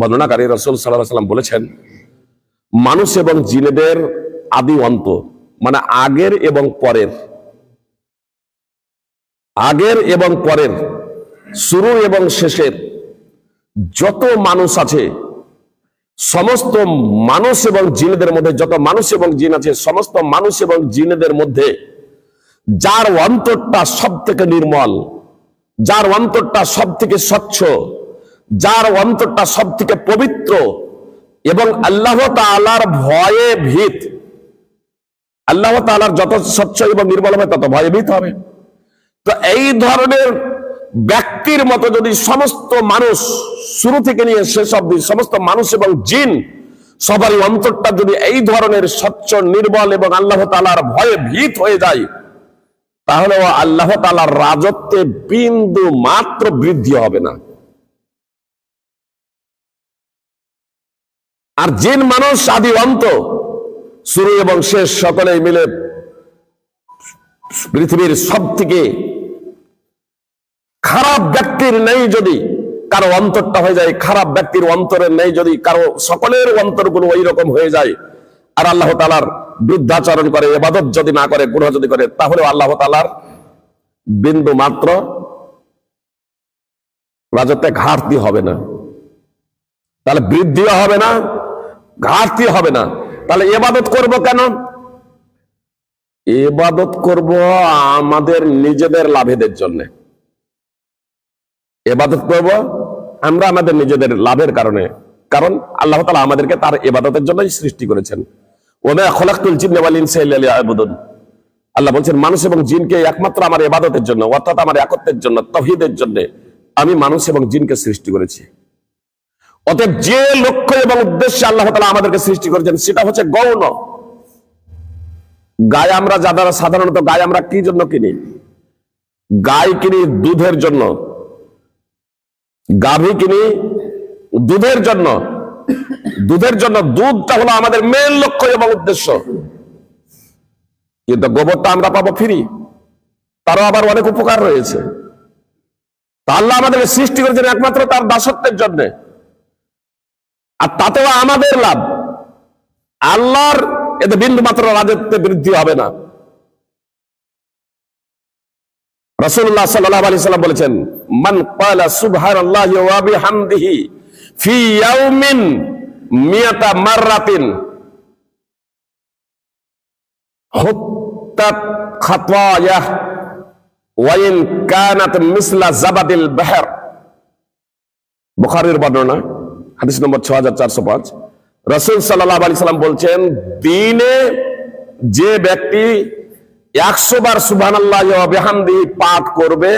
Speaker 1: বর্ণনাকারী, রাসূল সাল্লাল্লাহু আলাইহি ওয়াসাল্লাম বলেছেন, মানুষ এবং জিনেদের আদি অন্ত, মানে আগের এবং পরের, আগের এবং পরের, শুরু এবং শেষের যত মানুষ আছে, সমস্ত মানুষ এবং জিনেদের মধ্যে যত মানুষ এবং জিন আছে, সমস্ত মানুষ এবং জিনেদের মধ্যে যার অন্তরটা সব থেকে নির্মল, যার অন্তরটা সব থেকে স্বচ্ছ, যার অন্তরটা সব থেকে পবিত্র এবং আল্লাহ তাআলার ভয়ে ভীত, আল্লাহ তাআলার যত স্বচ্ছ এবং নির্মল হবে তত ভয়ে ভীত হবে। তো এই ধরনের ব্যক্তির মতো যদি সমস্ত মানুষ শুরু থেকে নিয়ে শেষ অবধি সমস্ত মানুষ এবং জিন সবারই অন্তরটা যদি এই ধরনের স্বচ্ছ, নির্মল এবং আল্লাহ তাআলার ভয়ে ভীত হয়ে যায়, তাহলে আল্লাহ তাআলার রাজত্বে বিন্দু মাত্র বৃদ্ধি হবে না। আর জিন মানুষ আদি অন্ত, শুরু এবং শেষ সকলেই মিলে পৃথিবীর সব থেকে খারাপ ব্যক্তির নেই যদি কারো অন্তরটা হয়ে যায়, খারাপ ব্যক্তির অন্তরের নেই যদি কারো, সকলের অন্তরগুলো ওই রকম হয়ে যায়, আর আল্লাহ তাআলার বিরুদ্ধাচরণ করে, ইবাদত যদি না করে, গুনাহ যদি করে, তাহলে আল্লাহ তাআলার বিন্দু মাত্র রাজত্বে ঘাটতি হবে না। তাহলে বৃদ্ধিও হবে না, ঘাটতি হবে না। তাহলে ইবাদত করব কেন? ইবাদত করব আমাদের নিজেদের লাভের জন্য। ইবাদত করব আমরা আমাদের নিজেদের লাভের কারণে, কারণ আল্লাহ তাআলা আমাদেরকে তার ইবাদতের জন্যই সৃষ্টি করেছেন। ওয়া খালাকতুল জিন্না ওয়াল ইনসা ইল্লা লিয়াবুদুন। আল্লাহ বলছেন মানুষ এবং জিনকে একমাত্র আমার ইবাদতের জন্য, অর্থাৎ আমার একত্বের জন্য, তাওহীদের জন্য আমি মানুষ এবং জিনকে সৃষ্টি করেছি। অতএব যে লক্ষ্য এবং উদ্দেশ্যে আল্লাহ তাআলা আমাদেরকে সৃষ্টি করেছেন সেটা হচ্ছে গৌণ। গায় আমরা যারা সাধারণত গায় আমরা কি জন্য কিনি? গাই কিনি দুধের জন্য, গাভী কিনি দুধের জন্য। দুধের জন্য, দুধটা হলো আমাদের মেন লক্ষ্য এবং উদ্দেশ্য। কিন্তু গোবরটা আমরা পাবো ফ্রি, তারও আবার অনেক উপকার রয়েছে। তা আল্লাহ আমাদেরকে সৃষ্টি করেছেন একমাত্র তার দাসত্বের জন্য, আর তাতেও আমাদের লাভ। আল্লাহর এতে বিন্দু মাত্র রাজত্বে বৃদ্ধি হবে না। রাসূলুল্লাহ সাল্লাল্লাহু আলাইহি ওয়াসাল্লাম বলেছেন, মান ক্বালা সুবহানাল্লাহি ওয়া বিহামদিহি ফি ইয়াউমিন মিয়াতা মাররাতিন হুত্তাত খাতায়াহ ওয়া ইন কানাত মিসলা জাবাদিল বাহর। বুখারীর বর্ণনা, হাদিস নম্বর 6405। রাসূল সাল্লাল্লাহু আলাইহি ওয়াসাল্লাম বলছেন, দিনে যে ব্যক্তি 100 বার সুবহানাল্লাহি ওয়া বিহামদিহি পাঠ করবে,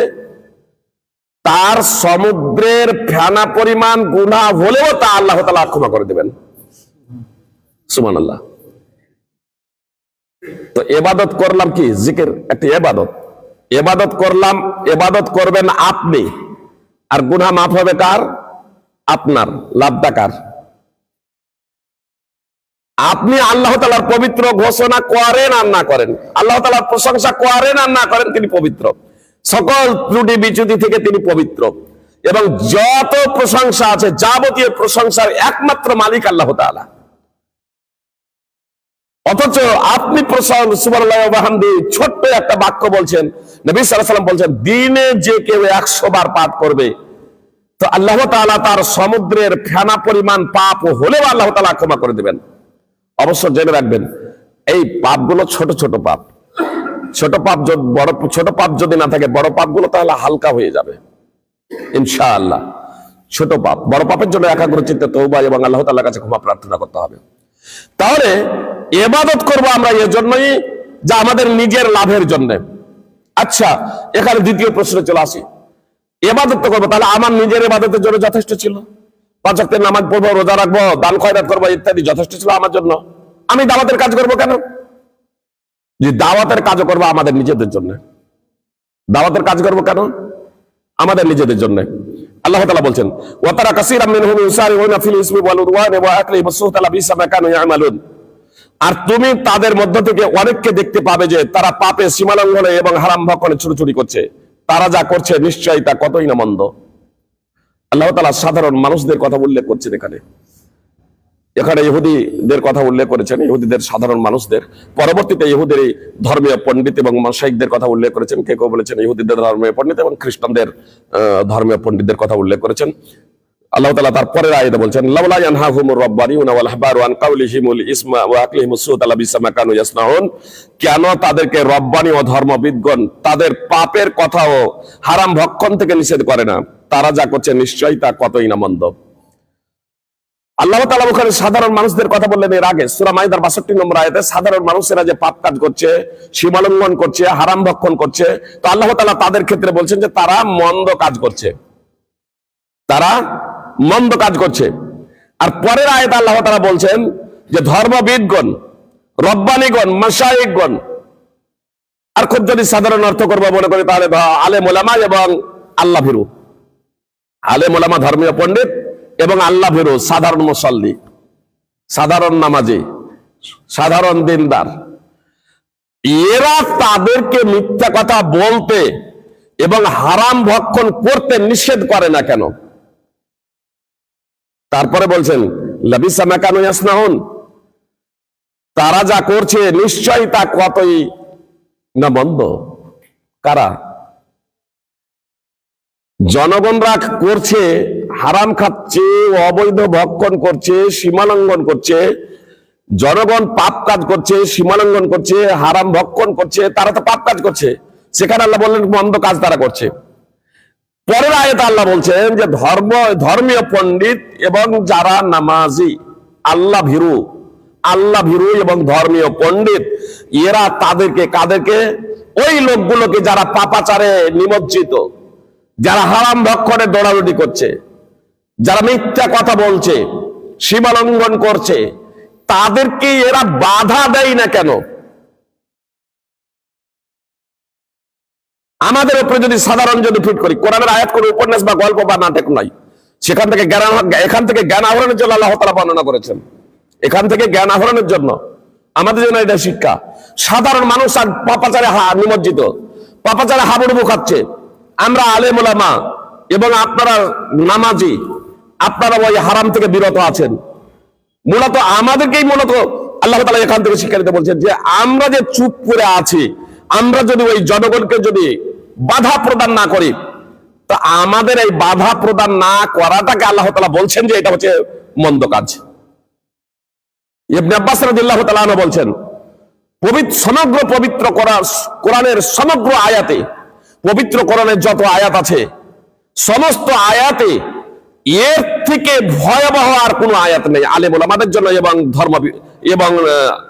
Speaker 1: তার সমুদ্রের ফেনা পরিমাণ গুনাহ হলেও তা আল্লাহ তাআলা ক্ষমা করে দেবেন। সুবহানাল্লাহ। তো ইবাদত করলাম কি? জিকির একটা ইবাদত। ইবাদত করলাম, ইবাদত করবেন আপনি, আর গুনাহ মাফ হবে কার? আপনার। লাভটা কার? আপনি আল্লাহ তাআলার পবিত্র ঘোষণা করেন আর না করেন, আল্লাহ তাআলার প্রশংসা করেন আর না করেন, তিনি পবিত্র। সকল ত্রুটি বিচ্যুতি থেকে তিনি পবিত্র, এবং যত প্রশংসা আছে যাবতীয় প্রশংসার একমাত্র মালিক আল্লাহ তাআলা। অথচ আপনি সুবহানাল্লাহি ওয়া বিহামদিহি ছোট্ট একটা বাক্য বলছেন, নবী সাল্লাল্লাহু আলাইহি ওয়াসাল্লাম বলছেন, দিনে যে কেউ 100 বার পাঠ করবে তো আল্লাহ তাআলা তার সমুদ্রের ফেনা পরিমাণ পাপ হলেও আল্লাহ তাআলা ক্ষমা করে দেবেন। অবশ্য জেনে রাখবেন, এই পাপগুলো ছোট ছোট পাপ। ছোট পাপ যদি না থাকে, বড় পাপগুলো তাহলে হালকা হয়ে যাবে ইনশাআল্লাহ। ছোট পাপ, বড় পাপের জন্য একাগ্রচিত্তে তওবা এবং আল্লাহ তাআলার কাছে ক্ষমা প্রার্থনা করতে হবে। তাহলে ইবাদত করব আমরা এজন্যই যা আমাদের নিজের লাভের জন্য। আচ্ছা, এখানে দ্বিতীয় প্রশ্নে চলে আসি। ইবাদত তো করবো, তাহলে আমার নিজের ইবাদতের জন্য যথেষ্ট ছিল? 5 ওয়াক্তের নামাজ পড়বো, রোজা রাখবো, দান খয়রাত করবো ইত্যাদি যথেষ্ট ছিল আমার জন্য? আমি দাওয়াতের কাজ করবো কেন? যে দাওয়াতের কাজ করবো আমাদের নিজেদের জন্য। দাওয়াতের কাজ করবো কেন? আমাদের নিজেদের জন্য। আল্লাহ তাআলা বলছেন, ওয়া তারা কাসীরাম মিনহুম ইউসারিউনা ফিল ইসমি ওয়াল উদওয়ানি ওয়া আকলিহিম আস-সুহতা লাবিসা মা কানু ইয়ামালুন। আর তুমি তাদের মধ্য থেকে অনেককে দেখতে পাবে যে তারা পাপে সীমালঙ্ঘনে এবং হারাম ভক্ষণে ছুটোছুটি করছে। তারা যা করছে নিশ্চয়ই তা কতই না মন্দ। আল্লাহ তাআলা সাধারণ মানুষদের কথা উল্লেখ করছেন এখানে। এখানে ইহুদিদের কথা উল্লেখ করেছেন, ইহুদিদের সাধারণ মানুষদের। পরবর্তীতে ইহুদের ধর্মীয় পণ্ডিত এবং মাশাইখদের কথা উল্লেখ করেছেন। কেউ কেউ বলেছেন ইহুদিদের ধর্মীয় পণ্ডিত এবং খ্রিস্টানদের ধর্মীয় পণ্ডিতদের কথা উল্লেখ করেছেন। আল্লাহ তাআলা তার পরের আয়াতে বলছেন, লাউলা ইয়ানহাহুমুর রাব্বানিউনা ওয়াল আহবারু আন কাউলিহিমুল ইসমা ওয়া আকলিহিমুস সুহতা লাবিসা মা কানু ইয়াসনাউন। কেন তাদেরকে রব্বানি ও ধর্মবিদগণ তাদের পাপের কথাও হারাম ভক্ষণ থেকে নিষেধ করে না? তারা যা করছে নিশ্চয়ই তা কতই না মন্দ। আল্লাহ তাআলা ওখানে সাধারণ মানুষদের কথা বললেন এর আগে সূরা মাইদার 62 নম্বর আয়াতে। সাধারণ মানুষেরা যে পাপ কাজ করছে, সীমালঙ্ঘন করছে, হারাম ভক্ষণ করছে, তো আল্লাহ তাআলা তাদের ক্ষেত্রে বলছেন যে তারা মন্দ কাজ করছে, তারা মন্দ কাজ করছে। আর পরের আয়াতে আল্লাহ তাআলা বলছেন যে ধর্মবিদগণ, রব্বানিগণ, মাশায়েখগণ, আর খুব যদি সাধারণ অর্থ করবো মনে করি তাহলে আলেম ওলামা এবং আল্লাহ ভীরু। আলেম ওলামা ধর্মীয় পণ্ডিত এবং আল্লাহ ভীরু সাধারণ মুসাল্লি, সাধারণ নামাজি, সাধারণ দিনদার। এরা তাদেরকে মিথ্যা কথা বলতে এবং হারাম ভক্ষণ করতে নিষেধ করে না কেন? তারপরে বলছেন লাবিসা মা কানু ইয়াসনাউন, তারা যা করছে নিশ্চয়ই তা কতই না মন্দ। কারা? জনগণরা করছে, হারাম খাচ্ছে, অবৈধ ভক্ষণ করছে, সীমালঙ্ঘন করছে। জনগণ পাপ কাজ করছে, সীমালঙ্ঘন করছে, হারাম ভক্ষণ করছে, তারা তো পাপ কাজ করছে। সেখানে আল্লাহ বললেন মন্দ কাজ তারা করছে। পরের আয়াতে আল্লাহ বলছেন যে ধর্মীয় পণ্ডিত এবং যারা নামাজি, আল্লাহ ভীরু এবং ধর্মীয় পণ্ডিত, এরা কাদেরকে? ওই লোকগুলোকে যারা পাপাচারে নিমজ্জিত, যারা হারাম ভক্ষণে দৌড়াদৌড়ি করছে, যারা মিথ্যা কথা বলছে, সীমালঙ্ঘন করছে, তাদেরকে এরা বাধা দেয় না কেন? আমাদের উপরে যদি সাধারণ ফিট করি, কোরআনের আয়াত করে উপন্যাস বা গল্প বা নাটক নয়, এখান থেকে জ্ঞান আহরণের জন্য আল্লাহ তাআলা বর্ণনা করেছেন। এখান থেকে জ্ঞান আহরণের জন্য আমাদের জন্য এটা শিক্ষা। সাধারণ মানুষ আর পাপাচারে নিমজ্জিত, পাপাচারে হাবুডুবু খাচ্ছে। আমরা আলেম ওলামা এবং আপনারা নামাজি, আপনারা ওই হারাম থেকে বিরত আছেন। মূলত আমাদেরকেই আল্লাহ তাআলা এখান থেকে শিক্ষা দিতে বলছেন যে আমরা যে চুপ করে আছি, আমরা যদি ওই জনগণকে যদি বাধা প্রদান না করি, তা আমাদের এই বাধা প্রদান না করাটাকে আল্লাহ তাআলা বলছেন যে এটা হচ্ছে মন্দ কাজ। ইবনে আব্বাস রাদিয়াল্লাহু তাআলা আনহু বলছেন, সমগ্র পবিত্র কোরআনের সমগ্র আয়াতে, পবিত্র কোরআনের যত আয়াত আছে সমস্ত আয়াতে এর থেকে ভয়াবহ আর কোনো আয়াত নেই আলেম ওলামাদের জন্য এবং এবং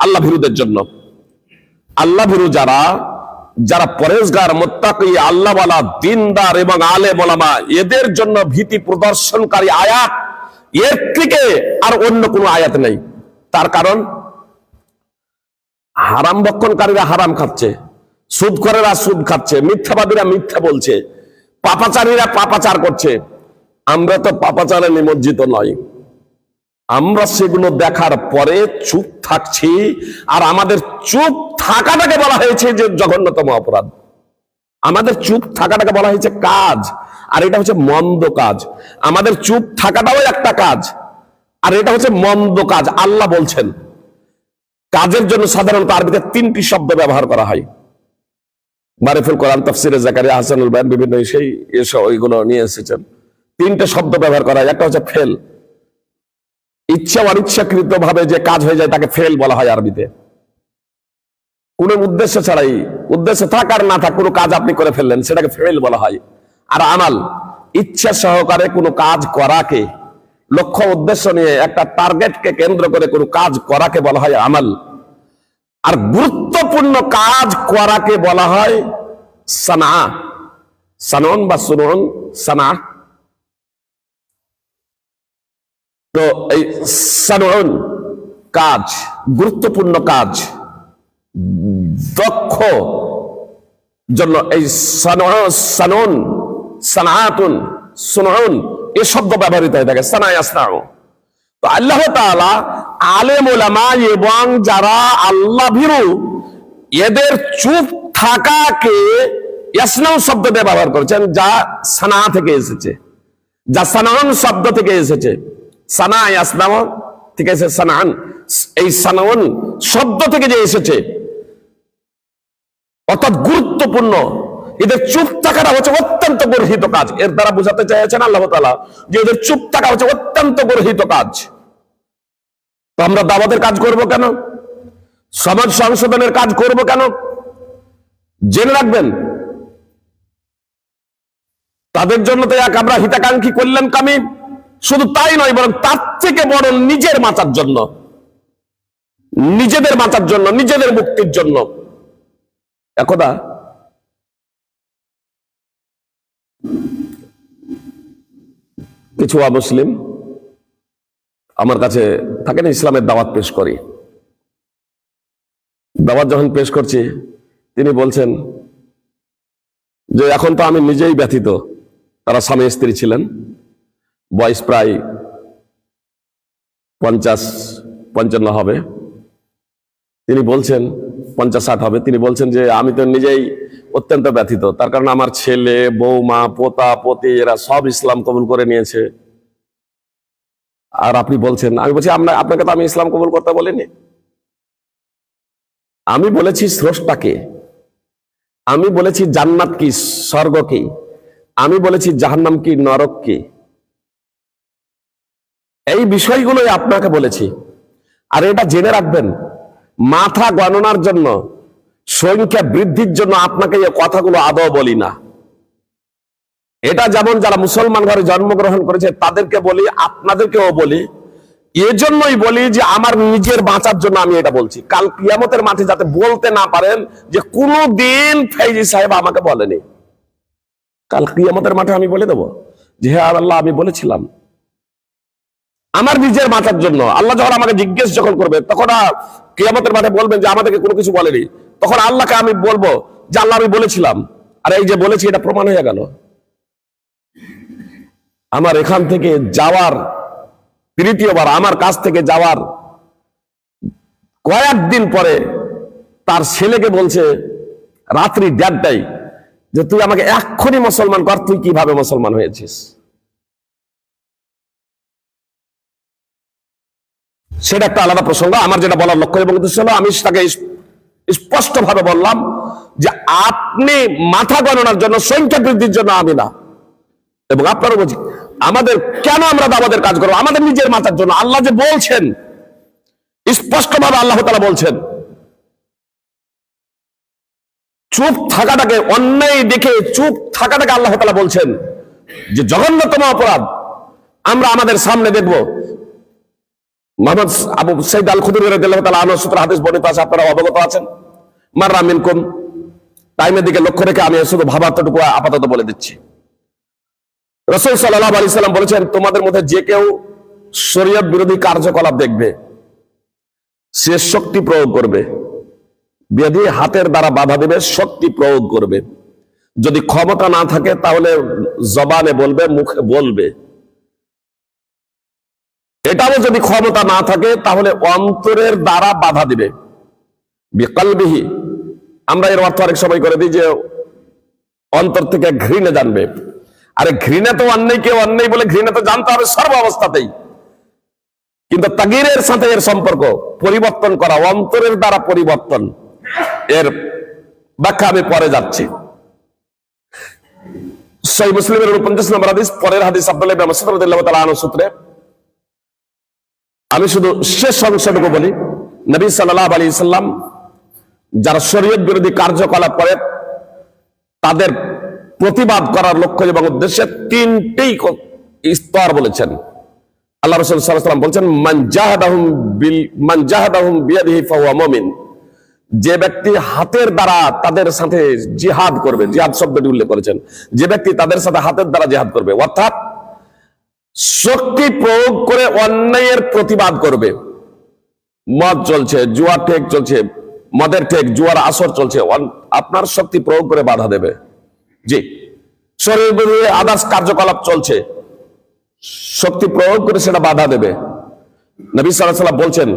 Speaker 1: আল্লাহ ভীরুদের জন্য। আল্লাহ ভীরু যারা পরেজগার, মুত্তাকি, আল্লাহওয়ালা, দিনদার এবং আলেম ওলামা, এদের জন্য ভীতি প্রদর্শনকারী আয়াত এর থেকে আর অন্য কোনো আয়াত নেই। তার কারণ হারাম ভক্ষণকারীরা হারাম খাচ্ছে, সুদখোরেরা সুদ খাচ্ছে, মিথ্যাবাদীরা মিথ্যা বলছে, পাপাচারীরা পাপাচার করছে। আমরা তো পাপাচারে নিমজ্জিত নয়, আমরা সেগুলো দেখার পরে চুপ থাকছি। আর আমাদের চুপ থাকাটাকে বলা হয়েছে যে জঘন্যতম অপরাধ। আমাদের চুপ থাকাটাকে বলা হয়েছে কাজ, আর এটা হচ্ছে মন্দ কাজ। আমাদের চুপ থাকাটাও একটা কাজ, আর এটা হচ্ছে মন্দ কাজ। আল্লাহ বলছেন কাজের জন্য সাধারণত আরবিতে 3টি শব্দ ব্যবহার করা হয়। মারিফুল কোরআন, তাফসিরে জাকারিয়া, হাসানুল বায়ান, বিভিন্ন সেই এসব ওইগুলো নিয়ে এসেছেন। 3টে শব্দ ব্যবহার করা হয়। একটা হচ্ছে ফেল, ইচ্ছা অনিচ্ছাকৃত ভাবে যে কাজ হয়ে যায় তাকে ফেল বলা হয় আরবিতে। কোন উদ্দেশ্য ছাড়াই, উদ্দেশ্য থাক আর না থাক, কোনো কাজ আপনি করে ফেললেন, সেটাকে ফেল বলা হয়। আর আমাল, ইচ্ছা সহকারে কোনো কাজ করাকে, লক্ষ্য উদ্দেশ্য নিয়ে একটা টার্গেটকে কেন্দ্র করে কোনো কাজ করাকে বলা হয় আমাল। আর গুরুত্বপূর্ণ কাজ করাকে বলা হয় সানা। সানন বা সুনন, সানা। তো এই সানন কাজ, গুরুত্বপূর্ণ কাজ, দক্ষ জন্য এই সানন, সানাতুন, সুনন এ শব্দ ব্যবহৃত হয়ে থাকে। সানা ইয়াসনাউ। তো আল্লাহ তাআলা আলেম ওলামা এবং যারা আল্লাহ ভীরু এদের চুপ থাকাকে ইয়াসনাউ শব্দ দিয়ে ব্যবহার করেছেন, যা সানা থেকে এসেছে, যা সানান শব্দ থেকে এসেছে। সানা ইয়াসনাউ থেকে এসেছে সানান, এই সানান শব্দ থেকে যে এসেছে, অর্থাৎ গুরুত্বপূর্ণ। এদের চুপ থাকাটা হচ্ছে অত্যন্ত গর্হিত কাজ। এর দ্বারা বোঝাতে চাইছেন আল্লাহ তাআলা যে এদের চুপ থাকা হচ্ছে অত্যন্ত গর্হিত কাজ। তো আমরা দাওয়াতের কাজ করব কেন? সমাজ সংশোধনের কাজ করব কেন? জেনে রাখবেন, তাদের জন্য তো এক আমরা হিতাকাঙ্ক্ষী কল্যাণকামী। শুধু তাই নয়, বরং তার থেকে বড় নিজের বাঁচার জন্য, নিজেদের বাঁচার জন্য, নিজেদের মুক্তির জন্য। একদা কিছু অমুসলিম আমার কাছে থাকেন, ইসলামের দাওয়াত পেশ করি। দাওয়াত যখন পেশ করছি, তিনি বলছেন যে এখন তো আমি নিজেই ব্যথিত। তারা স্বামী স্ত্রী ছিলেন, বয়স প্রায় 50-55 হবে। তিনি বলছেন 50-60 হবে। তিনি বলছেন যে আমি তো নিজেই অত্যন্ত ব্যথিত, তার কারণ আমার ছেলে, বৌমা, পোতা পতি এরা সব ইসলাম কবুল করে নিয়েছে। আর আপনি বলছেন, আমি বলছি আপনাকে তো আমি ইসলাম কবুল করতে বলিনি। আমি বলেছি স্রষ্টাকে, আমি বলেছি জান্নাত কি, স্বর্গ কি, আমি বলেছি জাহান্নাম কি, নরক কি। এই বিষয়গুলোই আপনাকে বলেছি। আর এটা জেনে রাখবেন, মাথা গণনার জন্য, সংখ্যা বৃদ্ধির জন্য আপনাকে এই কথাগুলো আদৌ বলি না। এটা যেমন যারা মুসলমান ঘরে জন্মগ্রহণ করেছে তাদেরকে বলি, আপনাদেরকেও বলি। এজন্যই বলি যে আমার নিজের বাঁচার জন্য আমি এটা বলছি। কাল কিয়ামতের মাঠে যাতে বলতে না পারেন যে কোনদিন ফেইজি সাহেব আমাকে বলেনি। কাল কিয়ামতের মাঠে আমি বলে দেবো যে হে আল্লাহ, আমি বলেছিলাম। আমার নিজের বাঁচার জন্য। আল্লাহ যখন আমাকে জিজ্ঞেস যখন করবে, তখন কিয়ামতের মাঠে বলবেন যে আমাদেরকে কোনো কিছু বলেনি। তখন আল্লাহকে আমি বলবো যে আল্লাহ, আমি বলেছিলাম, আর এই যে বলেছি এটা প্রমাণ হয়ে গেল। আমার এখান থেকে যাওয়ার তৃতীয়বার, আমার কাছ থেকে যাওয়ার কয়েকদিন পরে তার ছেলেকে বলছে রাত্রি 1:30টায় যে তুই আমাকে এক্ষুনি মুসলমান কর, তুই কিভাবে মুসলমান হয়েছিস। সেটা একটা আলাদা প্রসঙ্গ। আমার যেটা বলার লক্ষ্য এবং উদ্দেশ্য হলো, আমি তাকে স্পষ্ট ভাবে বললাম যে আপনি মাথা গণনার জন্য, সংখ্যা বৃদ্ধির জন্য আমি না। এবং আপনারও বলছি, আমাদের কেন আমরা দাওয়াতের কাজ করবো? আমাদের নিজের মাথার জন্য। আল্লাহ যে বলছেন স্পষ্ট ভাবে, আল্লাহ তাআলা বলছেন চুপ থাকাটাকে, অন্যায় দেখে চুপ থাকাটাকে আল্লাহ তাআলা বলছেন যে জঘন্যতম অপরাধ। আমরা আমাদের সামনে দেখব, মুহাম্মদ আবু সাইদ আল খুদরি রাদিয়াল্লাহু তাআলা আনহু সূত্র হাদিস বর্ণিত আছে, আপনারা অবগত আছেন। মাররা মিনকুম, টাইমের দিকে লক্ষ্য রেখে আমি শুধু ভাবার্থটুকু আপাতত বলে দিচ্ছি। রাসূল সাল্লাল্লাহু আলাইহি সাল্লাম বলেছেন, তোমাদের মধ্যে যে কেউ শরীয়ত বিরোধী কার্যকলাপ দেখবে, সে শক্তি প্রয়োগ করবে, বিয়াদি হাতের দ্বারা বাধা দেবে, শক্তি প্রয়োগ করবে। যদি ক্ষমতা না থাকে তাহলে জবানে বলবে, মুখে বলবে। এটাও যদি ক্ষমতা না থাকে তাহলে অন্তরের দ্বারা বাধা দিবে, বিকলবিহি। আমরা এর অর্থ অনেক সময় করে দিই যে অন্তর থেকে ঘৃণা জানবে। আরে ঘৃণা তো অন্যায়কে অন্যায় বলে ঘৃণা তো জানতে হবে সর্ব অবস্থাতেই, কিন্তু তাগীরের সাথে এর সম্পর্ক, পরিবর্তন করা, অন্তরের দ্বারা পরিবর্তন, এর ব্যাখ্যা আমি পরে যাচ্ছি। সহিহ মুসলিমের 49 নম্বর হাদিস, পরের হাদিস আব্দুল্লাহ ইবনে মাসউদ রাদিয়াল্লাহু তাআলা আনহু সূত্রে। আমি শুধু শেষ অংশটুকু বলি। নবী সাল্লাল্লাহু আলাইহি সাল্লাম যারা শরীয়ত বিরোধী কার্যকলাপ করে তাদের প্রতিবাদ করার লক্ষ্য এবং উদ্দেশ্যে তিনটেই স্তর বলেছেন। আল্লাহ রাসূল সাল্লাল্লাহু আলাইহি ওয়াসাল্লাম বলেছেন, মান জাহাদাহুম বিয়াদিহি ফাহুয়া মুমিন। যে ব্যক্তি হাতের দ্বারা তাদের সাথে জিহাদ করবে, জিহাদ শব্দটি উল্লেখ করেছেন, যে ব্যক্তি তাদের সাথে হাতের দ্বারা জিহাদ করবে, অর্থাৎ শক্তি প্রয়োগ করে অন্যায়ের প্রতিবাদ করবে। মদ চলছে, জুয়া ঠেক চলছে, মদের ঠেক জুয়ার আসর চলছে, আপনার শক্তি প্রয়োগ করে বাধা দেবে। জি, শরীর বিরোধী আদার্স কার্যকলাপ চলছে, শক্তি প্রয়োগ করে সেটা বাধা দেবে। নবী সাল্লাল্লাহু আলাইহি ওয়াসাল্লাম বলছেন,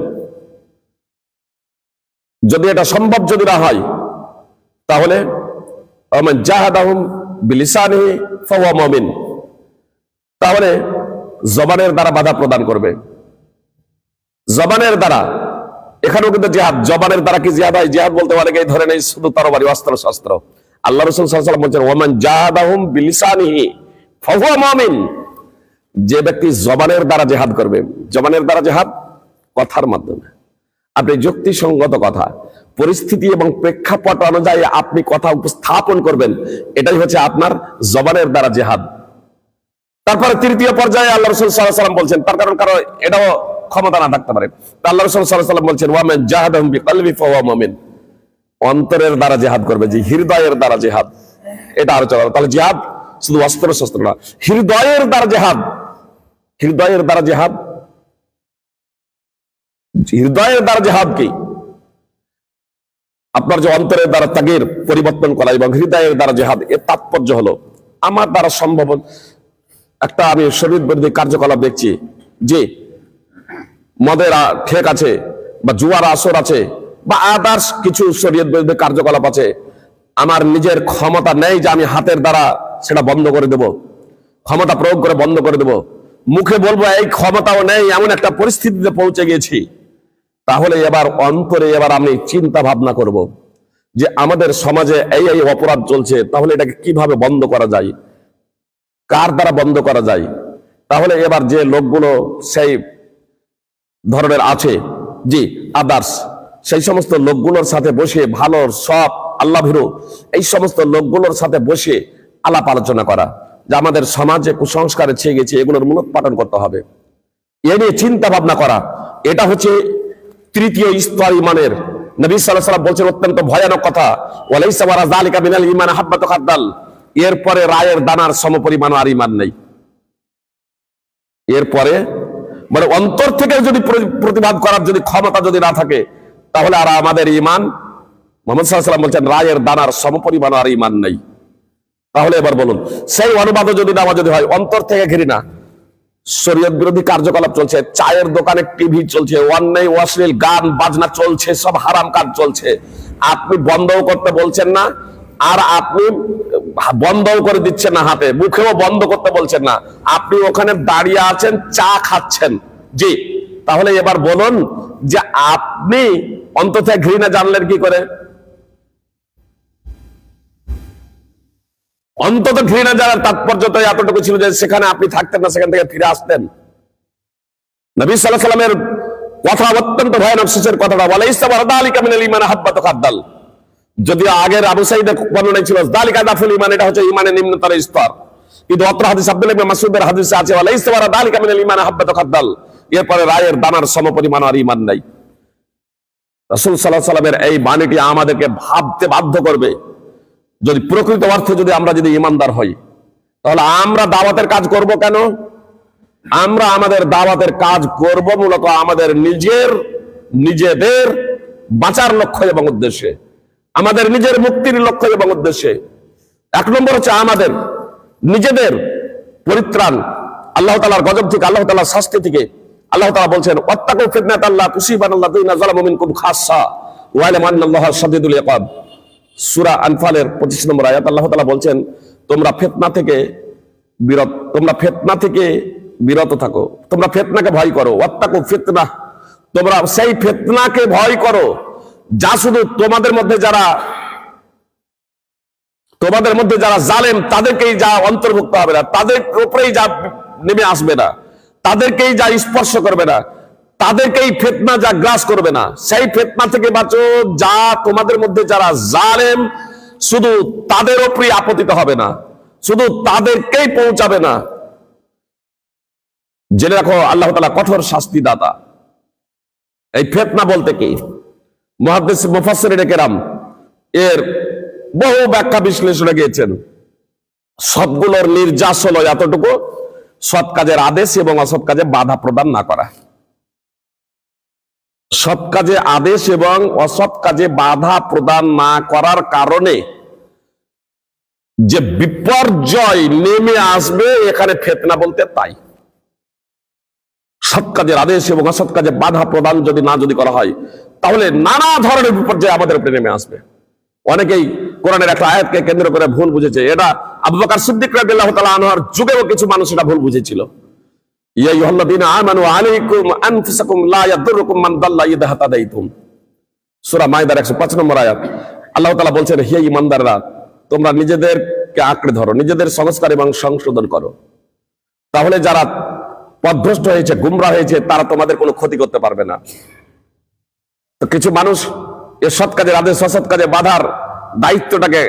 Speaker 1: যদি এটা সম্ভব যদি না হয় তাহলে মান জাহাদাহুম বিলিসানিহি ফাহুয়া মুমিন, তাহলে জবানের দ্বারা বাধা প্রদান করবে। জবানের দ্বারা, এখানেও কিন্তু জিহাদ, জবানের দ্বারা কি জিহাদ হয়? জিহাদ বলতে অনেকেই ধরে নেই শুধু তরবারি, অস্ত্র শস্ত্র। আল্লাহ রাসূল সাল্লাল্লাহু আলাইহি ওয়াসাল্লাম বলছেন, ওয়ামান জাহাদাহুম বিলিসানিহি ফাহুয়া মুমিন। যে ব্যক্তি জবানের দ্বারা জিহাদ করবে, জবানের দ্বারা জিহাদ কথার মাধ্যমে, আপনি যুক্তিসঙ্গত কথা, পরিস্থিতি এবং প্রেক্ষাপট অনুযায়ী আপনি কথা উপস্থাপন করবেন, এটাই হচ্ছে আপনার জবানের দ্বারা জিহাদ। তারপরে তৃতীয় পর্যায়ে আল্লাহ রাসূল সাল্লাল্লাহু আলাইহি ওয়াসাল্লাম বলছেন, তার কারণ এটাও ক্ষমতা না থাকতে পারে, আল্লাহ রাসূল সাল্লাল্লাহু আলাইহি ওয়াসাল্লাম বলছেন, ওয়া মান জাহাদাহুম বিকলবি ফাহুয়া মুমিন। অন্তরের দ্বারা জিহাদ করবে, যে হৃদয়ের দ্বারা জিহাদ, এটা আলোচনা। তাহলে জিহাদ শুধু অস্ত্র শস্ত্র না, হৃদয়ের দ্বারা জিহাদ। হৃদয়ের দ্বারা জিহাদ, হৃদয়ের দ্বারা জিহাদ কি? আপনার যে অন্তরের দ্বারা তাগীর পরিবর্তন করা এবং হৃদয়ের দ্বারা জিহাদ, এর তাৎপর্য হলো আমার দ্বারা সম্ভব একটা আমি শরীয়ত বিরোধী কার্যকলাপ দেখছি, যে মদের ঠেক আছে বা জুয়ার আসর আছে বা আদার্স কিছু শরীয়ত বিরোধী কার্যকলাপ আছে, আমার নিজের ক্ষমতা নেই যে আমি হাতের দ্বারা সেটা বন্ধ করে দেব, ক্ষমতা প্রয়োগ করে বন্ধ করে দেব, মুখে বলবো, এই ক্ষমতাও নেই, এমন একটা পরিস্থিতিতে পৌঁছে গেছি। তাহলে এবার অন্তরে এবার আমি চিন্তা ভাবনা করব যে আমাদের সমাজে এই এই অপরাধ চলছে, তাহলে এটাকে কিভাবে বন্ধ করা যায়, কার দ্বারা বন্ধ করা যায়। তাহলে এবার যে লোকগুলো সেই ধরনের আছে, জি আদার্স, সেই সমস্ত লোকগুলোর সাথে বসে, ভালো সব আল্লাহ ভীরু এই সমস্ত লোকগুলোর সাথে বসে আলাপ আলোচনা করা, যে আমাদের সমাজে কুসংস্কারে ছেয়ে গেছে, এগুলোর মূলোৎপাটন করতে হবে, এ নিয়ে চিন্তা ভাবনা করা। এটা হচ্ছে তৃতীয় স্তর ইমানের। নবী সাল্লাল্লাহু আলাইহি ওয়াসাল্লাম বলছেন অত্যন্ত ভয়ানক কথা, ওয়ালাইসা ওয়ারা যালিকা মিনাল ঈমান হাব্বাতু খারদাল। এরপরে রায়ের দানার সমপরিমাণ আর ঈমান নেই। এরপরে মানে অন্তর থেকে যদি প্রতিবাদ করার যদি ক্ষমতা যদি না থাকে, তাহলে আর আমাদের ঈমান, মুহাম্মদ সাল্লাল্লাহু আলাইহি ওয়াসাল্লাম বলছেন, রায়ের দানার সমপরিমাণ আর ঈমান নেই। তাহলে এবার বলুন, সেই অনুবাদও যদি না যদি হয়, অন্তর থেকে ঘৃণা, শরীয়ত বিরোধী কার্যকলাপ চলছে, চায়ের দোকানে টিভি চলছে, অন্যায় অশ্লীল গান বাজনা চলছে, সব হারাম কাজ চলছে, আপনি বন্ধও করতে বলছেন না, আর আপনি বন্ধও করে দিচ্ছেন না, হাতে মুখেও বন্ধ করতে বলছেন না, আপনি ওখানে দাঁড়িয়ে আছেন, চা খাচ্ছেন। জি, তাহলে এবার বলুন যে আপনি অন্তত ঘৃণা জানলেন কি করে? অন্তত ঘৃণা জানার তাৎপর্য তো এতটুকু ছিল যে সেখানে আপনি থাকতেন না, সেখান থেকে ফিরে আসতেন। নবী সাল্লাল্লাহু আলাইহি ওয়াসাল্লামের কথা অত্যন্ত ভয়ানক, শেষের কথাটা, ওয়ালাইসা ওয়ারা যালিকা মিনাল ঈমান হাব্বাতু খারদাল। যদি আগের আবু সাঈদের বর্ণনায় ছিল যালিকা দাফুল ঈমান, এটা হচ্ছে ঈমানের নিম্নতর স্তর, কিন্তু অত্র হাদিস আব্দুল্লাহ ইবনে মাসউদের হাদিসে আছে ওয়ালাইসা ওয়ারা যালিকা মিনাল ঈমান হাব্বাতু খারদাল, এরপরে রায়ের দানার সমপরিমাণ আর ঈমান নাই। রাসূল সাল্লাল্লাহু আলাইহি ওয়াসাল্লামের এই বাণীটি আমাদেরকে ভাবতে বাধ্য করবে, যদি প্রকৃত অর্থে যদি আমরা যদি ঈমানদার হই, তাহলে আমরা দাওয়াতের কাজ করব কেন? আমরা আমাদের দাওয়াতের কাজ করব মূলত আমাদের নিজেদের বাঁচার লক্ষ্য এবং উদ্দেশ্যে, আমাদের নিজের মুক্তির লক্ষ্য এবং উদ্দেশ্যে। 1 নম্বর হচ্ছে আমাদের নিজেদের পরিত্রাণ আল্লাহ তাআলার গজব থেকে, আল্লাহ তাআলার শাস্তি থেকে। আল্লাহ তাআলা বলছেন ওয়াত্তাকু ফিতনাতাল লা তুসিবানাল্লাযিনা যালামু মিনকুম খাসসা ওয়া আলামু আন্নাল্লাহা শাদীদুল ইকাব। সূরা আনফালের 25 নম্বর আয়াত আল্লাহ তাআলা বলছেন তোমরা ফিতনা থেকে বিরত থাকো, তোমরা ফিতনাকে ভয় করো। ওয়াত্তাকু ফিতনা, তোমরা সেই ফিতনাকে ভয় করো যা শুধু তোমাদের মধ্যে যারা জালেম তাদেরকেই যা অন্তর্ভুক্ত হবে না, তাদের উপরেই যা নেমে আসবে না, তাদেরকেই যা স্পর্শ করবে না, তাদেরকেই ফিতনা যা গ্রাস করবে না। সেই ফিতনা থেকে বাঁচো যা তোমাদের মধ্যে যারা জালেম শুধু তাদের উপরেই আপতিত হবে না, শুধু তাদেরকেই পৌঁছাবে না। জেনে রাখো আল্লাহ তাআলা কঠোর শাস্তি দাতা। এই ফিতনা বলতে কি? মুহাদ্দিস মুফাসসিরিনে কেরাম এর বহু ব্যাখ্যা বিশ্লেষণে গিয়েছেন। সবগুলোর নির্যাস হলো এতটুকু, সৎ কাজের আদেশ এবং অসৎ কাজে বাধা প্রদান না করা। সৎ কাজে আদেশ এবং অসৎ কাজে বাধা প্রদান না করার কারণে যে বিপর্যয় নেমে আসবে, এখানে ফিতনা বলতে তাই। সৎ কাজের আদেশ এবং অসৎ কাজে বাধা প্রদান যদি করা হয়, তাহলে নানা ধরনের বিপর্যয় আমাদের উপরে নেমে আসবে। অনেকেই কোরআনের একটা আয়াতকে কেন্দ্র করে ভুল বুঝেছে। এটা আবু বকর সিদ্দিক রাদিয়াল্লাহু তাআলা আনহুর যুগেও কিছু মানুষ এটা ভুল বুঝেছিল। ইয়া আইয়ুহাল্লাযীনা আমানু আলাইকুম আনফুসাকুম লা ইয়াদুররুকুম মান দাল্লা ইযা হাদাইতুম। সূরা মাইদার 105 নম্বর আয়াত। আল্লাহ তাআলা বলছেন, হে ঈমানদাররা, তোমরা নিজেদেরকে আঁকড়ে ধরো, নিজেদের সংস্কার এবং সংশোধন করো, তাহলে যারা পথভ্রষ্ট হয়েছে, গুমরা হয়েছে, তারা তোমাদের কোনো ক্ষতি করতে পারবে না। তো কিছু মানুষ এ সৎ কাজের আদেশ অসৎ কাজে বাধার দায়িত্বটাকে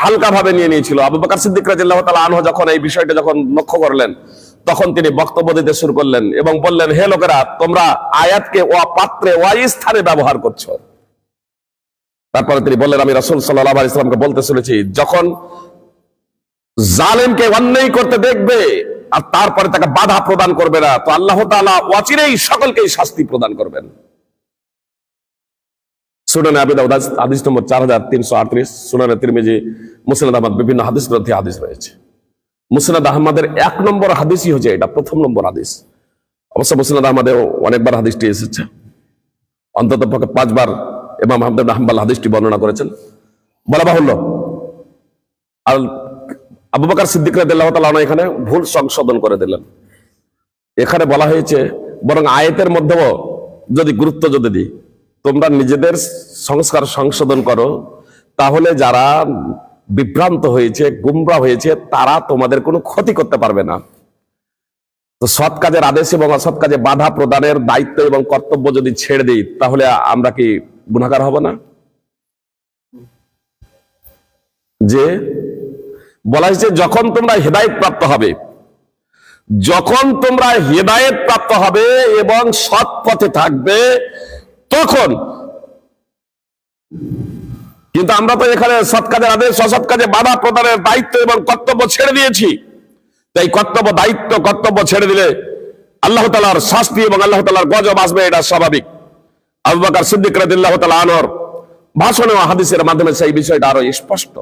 Speaker 1: হালকা ভাবে নিয়ে নিয়েছিল। আবু বকর সিদ্দিক রাদিয়াল্লাহু তাআলা আনহু যখন এই বিষয়টা লক্ষ্য করলেন, তখন তিনি বক্তব্য দিতে শুরু করলেন এবং বললেন, হে লোকেরা, তোমরা আয়াতকে অপাত্রে অস্থানে ব্যবহার করছো। তারপরে তিনি বললেন, আমি রাসূল সাল্লাল্লাহু আলাইহি ওয়াসাল্লামকে বলতে শুনেছি, যখন জালেমকে অন্যায় করতে দেখবে আর তারপরে তাকে বাধা প্রদান করবে না, তো আল্লাহ তাআলা অচিরেই সকলকেই শাস্তি প্রদান করবেন। সুনানে আবি দাউদ হাদিস নম্বর 4338, সুনানে তিরমিজি, মুসনাদ আহমদ, বিভিন্ন হাদিস গ্রন্থে হাদিস রয়েছে। মুসনাদ আহমদের 1 নম্বর হাদিসই হচ্ছে এটা, 1ম নম্বর হাদিস। অবশ্য মুসনাদ আহমদে অনেকবার হাদিসটি এসেছে, অন্তত পক্ষে 5 বার ইমাম আহমদ ইবনে হাম্বল হাদিসটি বর্ণনা করেছেন। বলা বাহুল্য, আর আবু বকর সিদ্দিক রাদিয়াল্লাহু তাআলা আনহু এখানে ভুল সংশোধন করে দিলেন। এখানে বলা হয়েছে, বরং আয়াতের মধ্যেও যদি গুরুত্ব দিই, তোমরা নিজেদের সংস্কার সংশোধন করো, তাহলে যারা বিভ্রান্ত হয়েছে, গুমরা হয়েছে, তারা তোমাদের কোনো ক্ষতি করতে পারবে না। তো সৎ কাজের আদেশ এবং অসৎ কাজে বাধা প্রদানের দায়িত্ব এবং কর্তব্য যদি ছেড়ে দিই, তাহলে আমরা কি গুনাহগার হব না? যে বলা হয়েছে, যখন তোমরা হেদায়েত প্রাপ্ত হবে এবং সৎ পথে থাকবে, তখন। কিন্তু আমরা তো এখানে সৎ কাজের আদেশ অসৎ কাজে বাধা প্রদানের দায়িত্ব এবং কর্তব্য ছেড়ে দিয়েছি। তাই কর্তব্য ছেড়ে দিলে আল্লাহ তাআলার শাস্তি এবং আল্লাহ তাআলার গজব আসবে, এটা স্বাভাবিক। আবু বকর সিদ্দিক রাদিয়াল্লাহু তাআলা আনহুর ভাষণ ও হাদিসের মাধ্যমে সেই বিষয়টা আরো স্পষ্ট।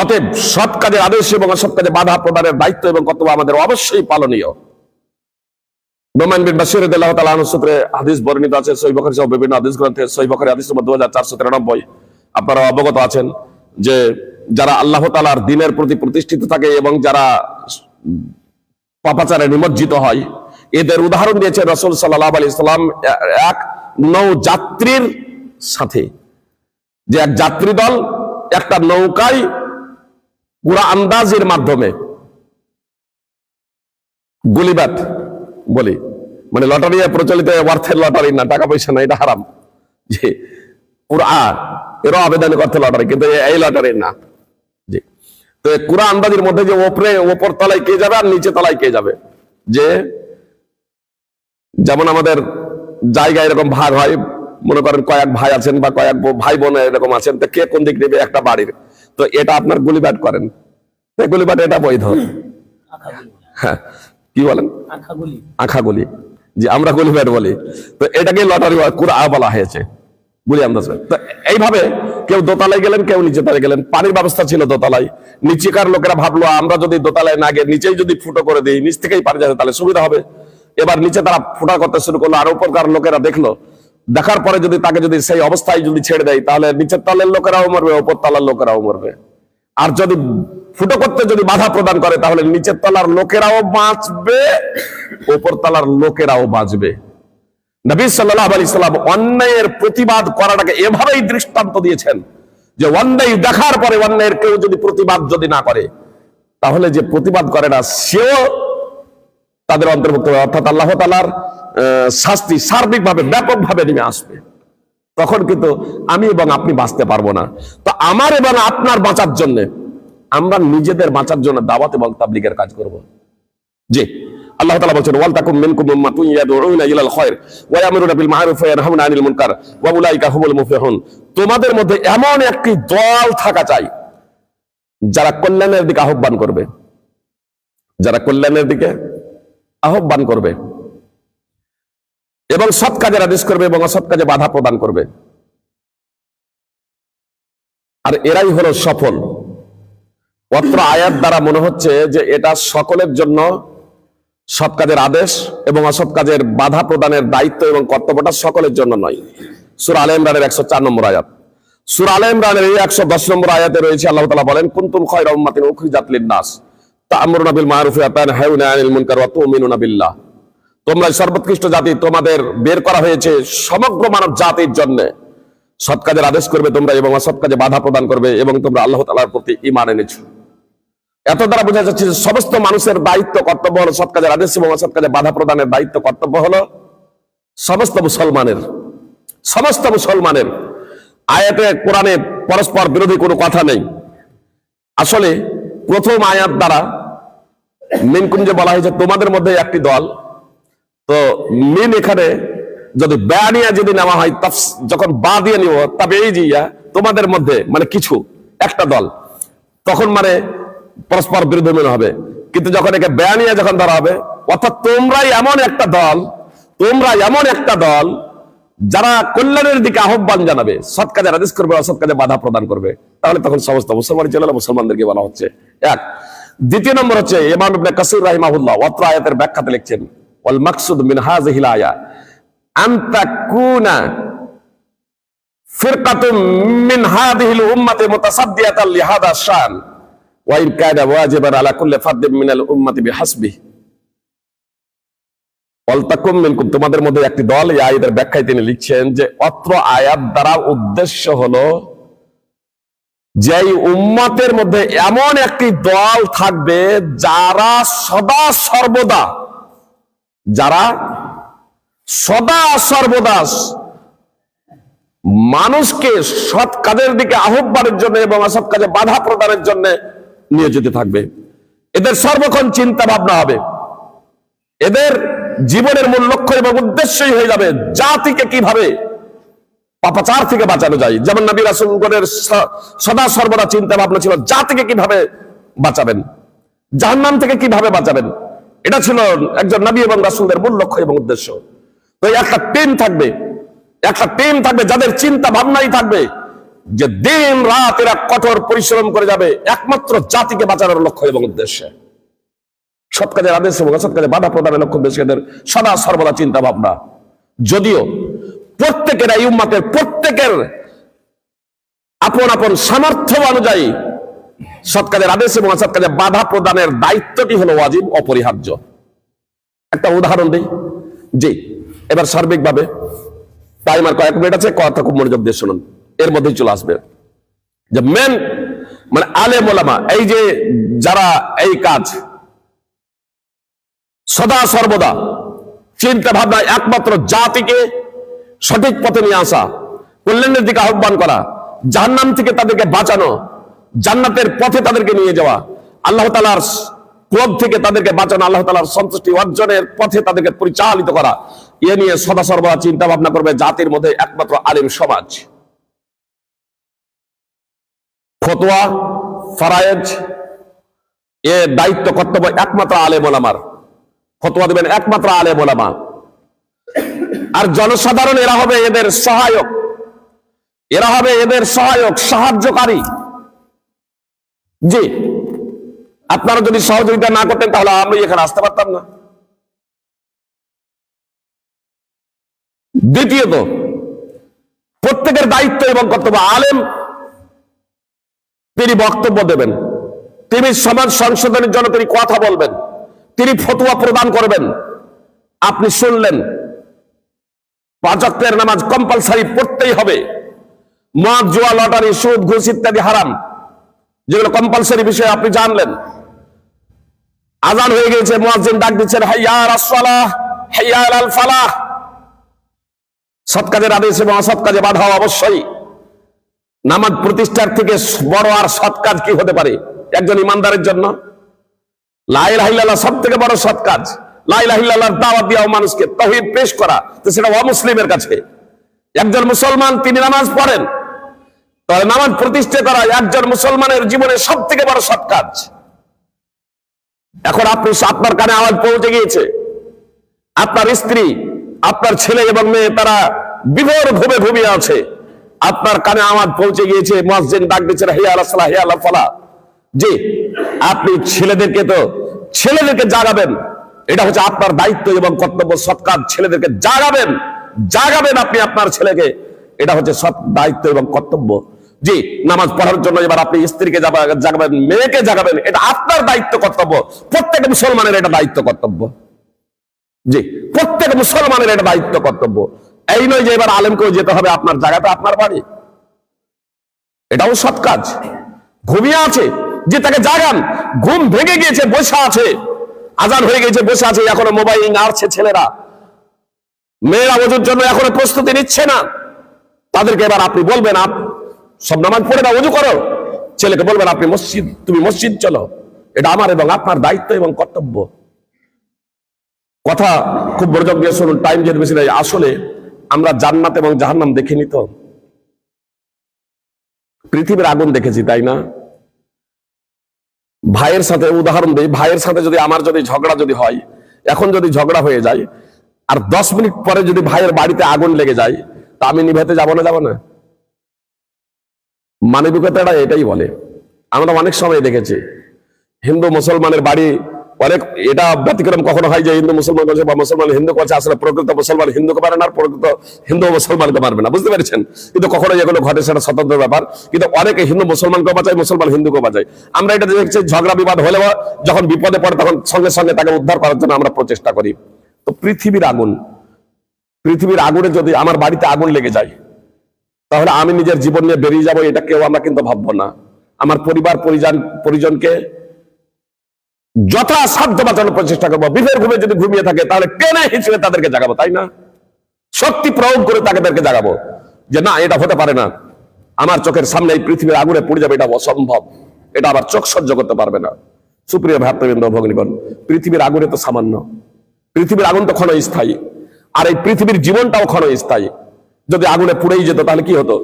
Speaker 1: অতএব সৎ কাজের আদেশ এবং অসৎ কাজে বাধা প্রদানের দায়িত্ব এবং কর্তব্য আমাদের অবশ্যই পালনীয়। নোমান বিন বাশির রাদিয়াল্লাহু তাআলা আনহু সূত্রে হাদিস বর্ণিত আছে সহিহ বুখারী সহ বিভিন্ন হাদিস গ্রন্থে। সহিহ বুখারী হাদিস নম্বর 2493। আপনারা অবগত আছেন যে যারা আল্লাহ তাআলার দ্বীনের প্রতি প্রতিষ্ঠিত থাকে এবং যারা পাপাচারে নিমজ্জিত হয়, এদের উদাহরণ দিয়েছে রাসূল সাল্লাল্লাহু আলাইহি সাল্লাম এক নৌযাত্রীর সাথে। যে এক যাত্রী দল একটা নৌকায় পুরা আন্দাজের মাধ্যমে গুলিবাট বলি, মানে লটারি প্রচলিত অর্থের লটারি না, টাকা পয়সা না, এটা হারাম। যে এরও আবেদন করতে লটারি, কিন্তু এই লটারি না। জি, তো কুরআন আন্দাজের মধ্যে যে ওপর তলায় কে যাবে আর নিচে তলায় কে যাবে, যে যেমন আমাদের জায়গায় এরকম ভাগ হয়, মনে করেন কয়েক ভাই আছেন বা কয়েক ভাই বোন এরকম আছেন, তো কে কোন দিক নেবে একটা বাড়ির, তো এটা আপনার গুলিবাট করেন, গুলিবাট এটা বৈধ। হ্যাঁ, কি বলেন? আঁখাগুলি, যে আমরা গুলিবাট বলি। তো এটাকে লটারি কুরআন বলা হয়েছে। বলি আন্দাজ। এইভাবে কেউ দোতলায় গেলেন, কেউ নিচে তলায় গেলেন। পানির ব্যবস্থা ছিল দোতলায়, নিচেকার লোকেরা ভাবলো আমরা যদি দোতলায় না গিয়ে নিচেই যদি ফুটো করে দিই, নিচ থেকেই পানি যাবে, তাহলে সুবিধা হবে। এবার নিচে তারা ফুটা করতে শুরু করলো, আর উপরকার লোকেরা দেখলো, দেখার পরে যদি তাকে যদি সেই অবস্থায় যদি ছেড়ে দেয়, তাহলে নিচের তলের লোকেরাও মরবে, উপর তলার লোকেরাও মরবে। আর যদি ফুটো করতে যদি বাধা প্রদান করে, তাহলে নিচের তলার লোকেরাও বাঁচবে, উপর তলার লোকেরাও বাঁচবে। নবী সাল্লাল্লাহু আলাইহি সাল্লাম অন্যায়ের প্রতিবাদ করাটাকে এভাবেই দৃষ্টান্ত দিয়েছেন যে অন্যায় দেখার পরে অন্যায়ের কেউ যদি প্রতিবাদ যদি না করে, তাহলে যে প্রতিবাদ করে না সেও তাদের অন্তর্ভুক্ত হবে, অর্থাৎ আল্লাহ তাআলার শাস্তি সার্বিকভাবে ব্যাপকভাবে নেমে আসবে। তখন কিন্তু আমি এবং আপনি বাঁচতে পারবো না। তো আমার এবং আপনার বাঁচার জন্য, আমরা নিজেদের বাঁচার জন্য দাওয়াত এবং তাবলীগের কাজ করব। জি, আল্লাহ তাআলা বলেন ওয়াল তাকুম মিনকুম উম্মাতুন ইয়াদউনা ইলাল খায়র ওয়া ইয়ামুরুনা বিল মা'রুফ ওয়া ইয়ানহাউনা আনিল মুনকার ওয়া উলাইকা হুমুল মুফলিহুন। তোমাদের মধ্যে এমন একটি দল থাকা চাই যারা কল্যাণের দিকে আহ্বান করবে, যারা কল্যাণের দিকে আহ্বান করবে এবং সৎ কাজের আদেশ করবে এবং অসৎ কাজে বাধা প্রদান করবে। আর এরাই হলো সফল। অত্র আয়াত দ্বারা মনে হচ্ছে যে এটা সকলের জন্য সৎ কাজের আদেশ এবং অসৎ কাজের বাধা প্রদানের দায়িত্ব এবং কর্তব্যটা সকলের জন্য নয়। সূরা আলে ইমরানের 104 নম্বর আয়াত। সূরা আলে ইমরানের 110 নম্বর আয়াতে রয়েছে আল্লাহ তাআলা বলেন কুনতুম খায়রা উম্মাতিন উখরিজাত লিন-নাস তা'মুরুনা বিল মা'রুফ ওয়া তানহাউনা আনিল মুনকার ওয়া তু'মিনুনা বিল্লাহ। তোমরা সর্বোৎকৃষ্ট জাতি, তোমাদের বের করা হয়েছে সমগ্র মানব জাতির জন্য। সৎ কাজের আদেশ করবে তোমরা এবং অসৎ কাজে বাধা প্রদান করবে এবং তোমরা আল্লাহ তাআলার প্রতি ঈমান এনেছো। এত দ্বারা বোঝা যাচ্ছে যে সমস্ত মানুষের দায়িত্ব কর্তব্য হলো সৎ কাজের আদেশ এবং অসৎ কাজে বাধা প্রদানের দায়িত্ব কর্তব্য হলো সমস্ত মুসলমানের। সমস্ত মুসলমানের। আয়াতে কোরআনে পরস্পর বিরোধী কোনো কথা নেই। আসলে প্রথম আয়াত দ্বারা মিনকুম যে বলা হয়েছে তোমাদের মধ্যে একটি দল, তো মিন এখানে যদি বানিয়া যদি নেওয়া হয়, যখন বা দিয়ে নিব তবে এই জিয়া তোমাদের মধ্যে মানে কিছু একটা দল, তখন মানে পরস্পর বিরোধী মনে হবে। কিন্তু যখন একে বানিয়া যখন ধরা হবে, অর্থাৎ তোমরাই এমন একটা দল, তোমরা এমন একটা দল যারা কল্যাণের দিকে আহ্বান জানাবে, সৎ কাজের আদেশ করবে, অসৎ কাজে বাধা প্রদান করবে, তাহলে তখন সমস্ত মুসলমানদেরকে বলা হচ্ছে। এক। দ্বিতীয় নম্বর হচ্ছে ইমাম ইবনে কাসির রাহিমাহুল্লাহ অত্র আয়াতের ব্যাখ্যাতে লিখছেন ওয়াল মাকসুদ মিন হাযিহিল আয়া আন তাকুনা ফিরকাতুম মিন হাযিহিল উম্মতি মুতাসাদ্দিয়াতান লিহাদা শান ওয়া ইন কানা ওয়াজিবান আলা কুল্লি ফারদিন মিনাল উম্মতি বিহাসবিহি। ওয়াল তাকুম মিনকুম তোমাদের মধ্যে একটি দল, এই আয়াতের ব্যাখ্যায় তিনি লিখছেন যে অত্র আয়াত দ্বারা উদ্দেশ্য হলো যে উম্মতের মধ্যে এমন একটি দল থাকবে যারা সদা সর্বদা মানুষকে সৎ কাজের দিকে আহ্বানের জন্য এবং অসৎ কাজে বাধা প্রদানের জন্য নিয়োজিত থাকবে। এদের সর্বক্ষণ চিন্তা ভাবনা হবে, এদের জীবনের মূল লক্ষ্য এবং উদ্দেশ্যই হয়ে যাবে জাতিকে কিভাবে পাপাচার থেকে বাঁচানো যায়। যেমন নবী রাসূলগণের সদা সর্বদা চিন্তা ভাবনা ছিল জাতিকে কিভাবে বাঁচাবেন, জাহান্নাম থেকে কিভাবে বাঁচাবেন। এটা ছিল একজন নবী এবং রাসূলদের মূল লক্ষ্য এবং উদ্দেশ্য। তো একটা টিম থাকবে যাদের চিন্তা ভাবনাই থাকবে যে দিন রাত এরা কঠোর পরিশ্রম করে যাবে একমাত্র জাতিকে বাঁচানোর লক্ষ্য এবং উদ্দেশ্যে। সৎ কাজের আদেশ এবং অসৎ কাজে বাধা প্রদানের লক্ষ্য উদ্দেশ্যে এদের সদা সর্বদা চিন্তা ভাবনা। যদিও প্রত্যেকের এই উম্মতের প্রত্যেকের আপন আপন সামর্থ্য অনুযায়ী সৎ কাজের আদেশ এবং অসৎ কাজে বাধা প্রদানের দায়িত্বটি হলো ওয়াজিব, অপরিহার্য। একটা উদাহরণ দিই। জি, এবার সার্বিকভাবে টাইমার কয়েক মিনিট আছে, কথা খুব মনোযোগ দিয়ে শুনুন, এর মধ্যেই চলে আসবে যে মেন মানে আলেম ওলামা, এই যে যারা এই কাজ সদা সর্বদা চিন্তা ভাবনা একমাত্র জাতিকে সঠিক পথে নিয়ে আসা, কল্যাণের দিকে আহ্বান করা, জাহান্নাম থেকে তাদেরকে বাঁচানো, জান্নাতের পথে তাদেরকে নিয়ে যাওয়া, আল্লাহ তাআলার ক্রোধ থেকে তাদেরকে বাঁচানো, আল্লাহ তাআলার সন্তুষ্টি অর্জনের পথে তাদেরকে পরিচালিত করা, এ নিয়ে সদা সর্বদা চিন্তা ভাবনা করবে জাতির মধ্যে একমাত্র আলেম সমাজ। ফতোয়া ফরায়েজ এ দায়িত্ব কর্তব্য একমাত্র আলেম ওলামার। ফতোয়া দিবেন একমাত্র আলেম ওলামা। আর জনসাধারণ এরা হবে এদের সহায়ক, এরা হবে এদের সহায়ক, সাহায্যকারী। জি, আপনারা যদি সহযোগিতা না করতেন তাহলে আমি এখানে আসতে পারতাম না। দ্বিতীয়ত, প্রত্যেকের দায়িত্ব এবং কর্তব্য, আলেম তিনি বক্তব্য দেবেন, তিনি সমাজ সংশোধনের জন্য তিনি কথা বলবেন, তিনি ফতোয়া প্রদান করবেন। আপনি শুনলেন 5 ওয়াক্তের নামাজ কম্পালসারি পড়তেই হবে, মদ, জুয়া, লটারি, সুদ, ঘুষ ইত্যাদি হারাম, যেগুলো কম্পালসারি বিষয় আপনি জানলেন। আজান হয়ে গেছে, মুয়াজ্জিন ডাক দিচ্ছেন হাইয়া আলাস সালাহ, হাইয়া আলাল ফালাহ। সৎ কাজের আদেশ এবং অসৎ কাজে বাধা অবশ্যই। নামাজ প্রতিষ্ঠার থেকে বড় আর সৎ কাজ কি হতে পারে একজন ইমানদারের জন্য? লা ইলাহা ইল্লাল্লাহ সব থেকে বড় সৎ কাজ। লা ইলাহা ইল্লাল্লাহর দাওয়াত দেওয়া মানুষকে, তাওহীদ পেশ করা, তো সেটা অমুসলিমের কাছে। একজন মুসলমান তিনি নামাজ পড়েন, তাহলে নামাজ প্রতিষ্ঠা করা একজন মুসলমানের জীবনে সব থেকে বড় সৎ কাজ। এখন আপনি, আপনার কানে আওয়াজ পৌঁছে গিয়েছে, আপনার স্ত্রী, আপনার ছেলে এবং মেয়ে তারা বিভোর ঘুমে ঘুমিয়ে আছে, আপনার কানে আওয়াজ পৌঁছে গিয়েছে, মুয়াজ্জিন ডাক দিচ্ছেন হাইয়া আলাস সালাহ, হাইয়া আলাল ফালাহ। জি, আপনি ছেলেদেরকে জাগাবেন, এটা হচ্ছে আপনার দায়িত্ব এবং কর্তব্য, সৎ কাজ। ছেলেদেরকে জাগাবেন আপনি আপনার ছেলেকে, এটা হচ্ছে সৎ দায়িত্ব এবং কর্তব্য। জি, নামাজ পড়ার জন্য এবার আপনি স্ত্রীকে জাগাবেন, মেয়েকে জাগাবেন, এটা আপনার দায়িত্ব কর্তব্য। প্রত্যেক মুসলমানের এটা দায়িত্ব কর্তব্য। জি, প্রত্যেক মুসলমানের এটা দায়িত্ব কর্তব্য। এই নয় যে এবার আলেমকেও যেতে হবে আপনার জায়গাতে, আপনার বাড়ি। এটাও সৎ কাজ। ঘুমিয়ে আছে, যে তাকে জাগান। ঘুম ভেঙে গিয়েছে, বসে আছে, আজান হয়ে গেছে, বসে আছে, এখনো মোবাইল নাড়ছে ছেলেরা, মেয়েরা ওযুর জন্য এখনো প্রস্তুতি নিচ্ছে না। তাদেরকে এবার আপনি বলবেন, সব নামাজ পড়ে না, ওযু করো। ছেলেকে বলবেন তুমি মসজিদ চলো। এটা আমার এবং আপনার দায়িত্ব এবং কর্তব্য। কথা খুব মনোযোগ দিয়ে শুনুন, টাইম যেতে বেশি নাই। আসলে আমরা জান্নাত এবং জাহান্নাম দেখিনি তো, পৃথিবীর আগুন দেখেছি, তাই না? ভাইয়ের সাথে উদাহরণ দিই, ভাইয়ের সাথে যদি আমার ঝগড়া হয়, এখন যদি ঝগড়া হয়ে যায় আর 10 মিনিট পরে যদি ভাইয়ের বাড়িতে আগুন লেগে যায়, তা আমি নিভাতে যাব না? মানবিকতাটা এটাই বলে। আমরা অনেক সময় দেখেছি হিন্দু মুসলমানের বাড়ি, অনেক এটা ব্যতিক্রম কখনো হয় যে হিন্দু মুসলমান করছে বা মুসলমান হিন্দু করছে, আসলে প্রকৃত মুসলমান হিন্দুকে পারে না, প্রকৃত হিন্দু মুসলমানকে পারবে না, বুঝতে পেরেছেন? কিন্তু কখনো এগুলো ঘটে, সেটা স্বতন্ত্র ব্যাপার। কিন্তু অনেকে হিন্দু মুসলমানকে বাঁচায়, মুসলমান হিন্দুকে বাঁচায়। আমরা এটা দেখছি, ঝগড়া বিবাদ হলেও যখন বিপদে পড়ে তখন সঙ্গে সঙ্গে তাকে উদ্ধার করার জন্য আমরা প্রচেষ্টা করি। তো পৃথিবীর আগুনে যদি আমার বাড়িতে আগুন লেগে যায়, তাহলে আমি নিজের জীবন নিয়ে বেরিয়ে যাবো, এটা কেউ আমরা কিন্তু ভাববো না। আমার পরিবার পরিজনকে যথাসাধ্য বাঁচানোর প্রচেষ্টা করবো। বিভের ঘুমে যদি ঘুমিয়ে থাকে তাহলে টেনে হিঁচড়ে তাদেরকে জাগাবো, তাই না? শক্তি প্রয়োগ করে তাদেরকে জাগাবো যে না, এটা হতে পারে না, আমার চোখের সামনে এই পৃথিবীর আগুনে পড়ে যাবে, এটা অসম্ভব, এটা আবার চোখ সহ্য করতে পারবে না। সুপ্রিয় ভ্রাতৃবৃন্দ, ভগ্নীগণ, পৃথিবীর আগুনে তো সামান্য, পৃথিবীর আগুন তো ক্ষণস্থায়ী, আর এই পৃথিবীর জীবনটাও ক্ষণস্থায়ী। যদি আগুনে পুড়েই যেত তাহলে কি হতো?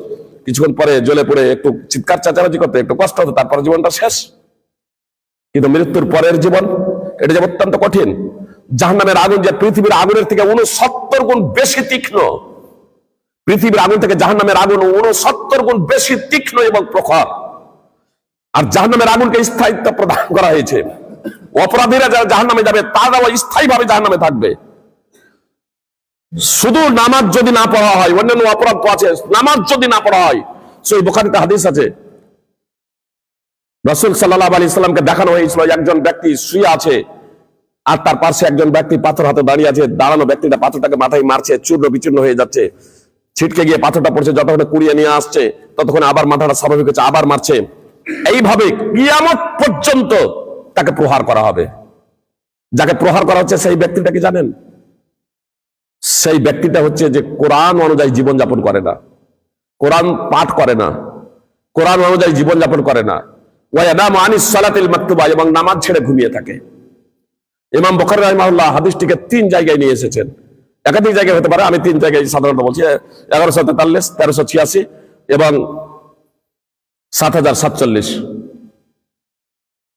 Speaker 1: কিছুক্ষণ পরে জ্বলে পড়ে একটু চিৎকার চাচাবাজি করতে, একটু কষ্ট হতো, তারপরে জীবনটা শেষ। কিন্তু মৃত্যুর পরের জীবন, এটা যে অত্যন্ত কঠিন। জাহান্নামের আগুন যে পৃথিবীর আগুনের থেকে 69 গুণ বেশি তীক্ষ্ণ, পৃথিবীর আগুন থেকে জাহান্নামের আগুন 69 গুণ বেশি তীক্ষ্ণ এবং প্রখর। আর জাহান্নামের আগুনকে স্থায়িত্ব প্রদান করা হয়েছে। অপরাধীরা যারা জাহান্নামে যাবে তারাও স্থায়ীভাবে জাহান্নামে থাকবে। শুধু নামাজ যদি না পড়া হয়, অন্যান্য অপরাধ তো আছে, নামাজ যদি না পড়া হয়, সহিহ বুখারীতে হাদিস আছে, রাসূল সাল্লাল্লাহু আলাইহি সাল্লামকে দেখানো হয়েছিল একজন ব্যক্তি শুয়ে আছে, আর তার পাশে একজন ব্যক্তি পাথর হাতে দাঁড়িয়ে আছে। দাঁড়ানো ব্যক্তিটা পাথরটাকে মাথায় মারছে, চূর্ণ বিচূর্ণ হয়ে যাচ্ছে, ছিটকে গিয়ে পাথরটা পড়ছে, যতক্ষণে কুড়িয়ে নিয়ে আসছে ততক্ষণে আবার মাথাটা স্বাভাবিক হচ্ছে, আবার মারছে। এইভাবে কিয়ামত পর্যন্ত তাকে প্রহার করা হবে। যাকে প্রহার করা হচ্ছে সেই ব্যক্তিটা কি জানেন? সেই ব্যক্তিটা হচ্ছে যে কোরআন অনুযায়ী জীবনযাপন করে না, কোরআন পাঠ করে না, কোরআন অনুযায়ী জীবনযাপন করে না, ওয়ায়ানামু আনিস সালাতিল মাকতুবা, এবং নামাজ ছেড়ে ঘুমিয়ে থাকে। ইমাম বুখারী রাহিমাহুল্লাহ হাদিসটিকে 3 জায়গায় নিয়ে এসেছেন, একাধিক জায়গায় হতে পারে, আমি 3 জায়গায় সাধারণত বলছি, 1143, 1386 এবং 7047।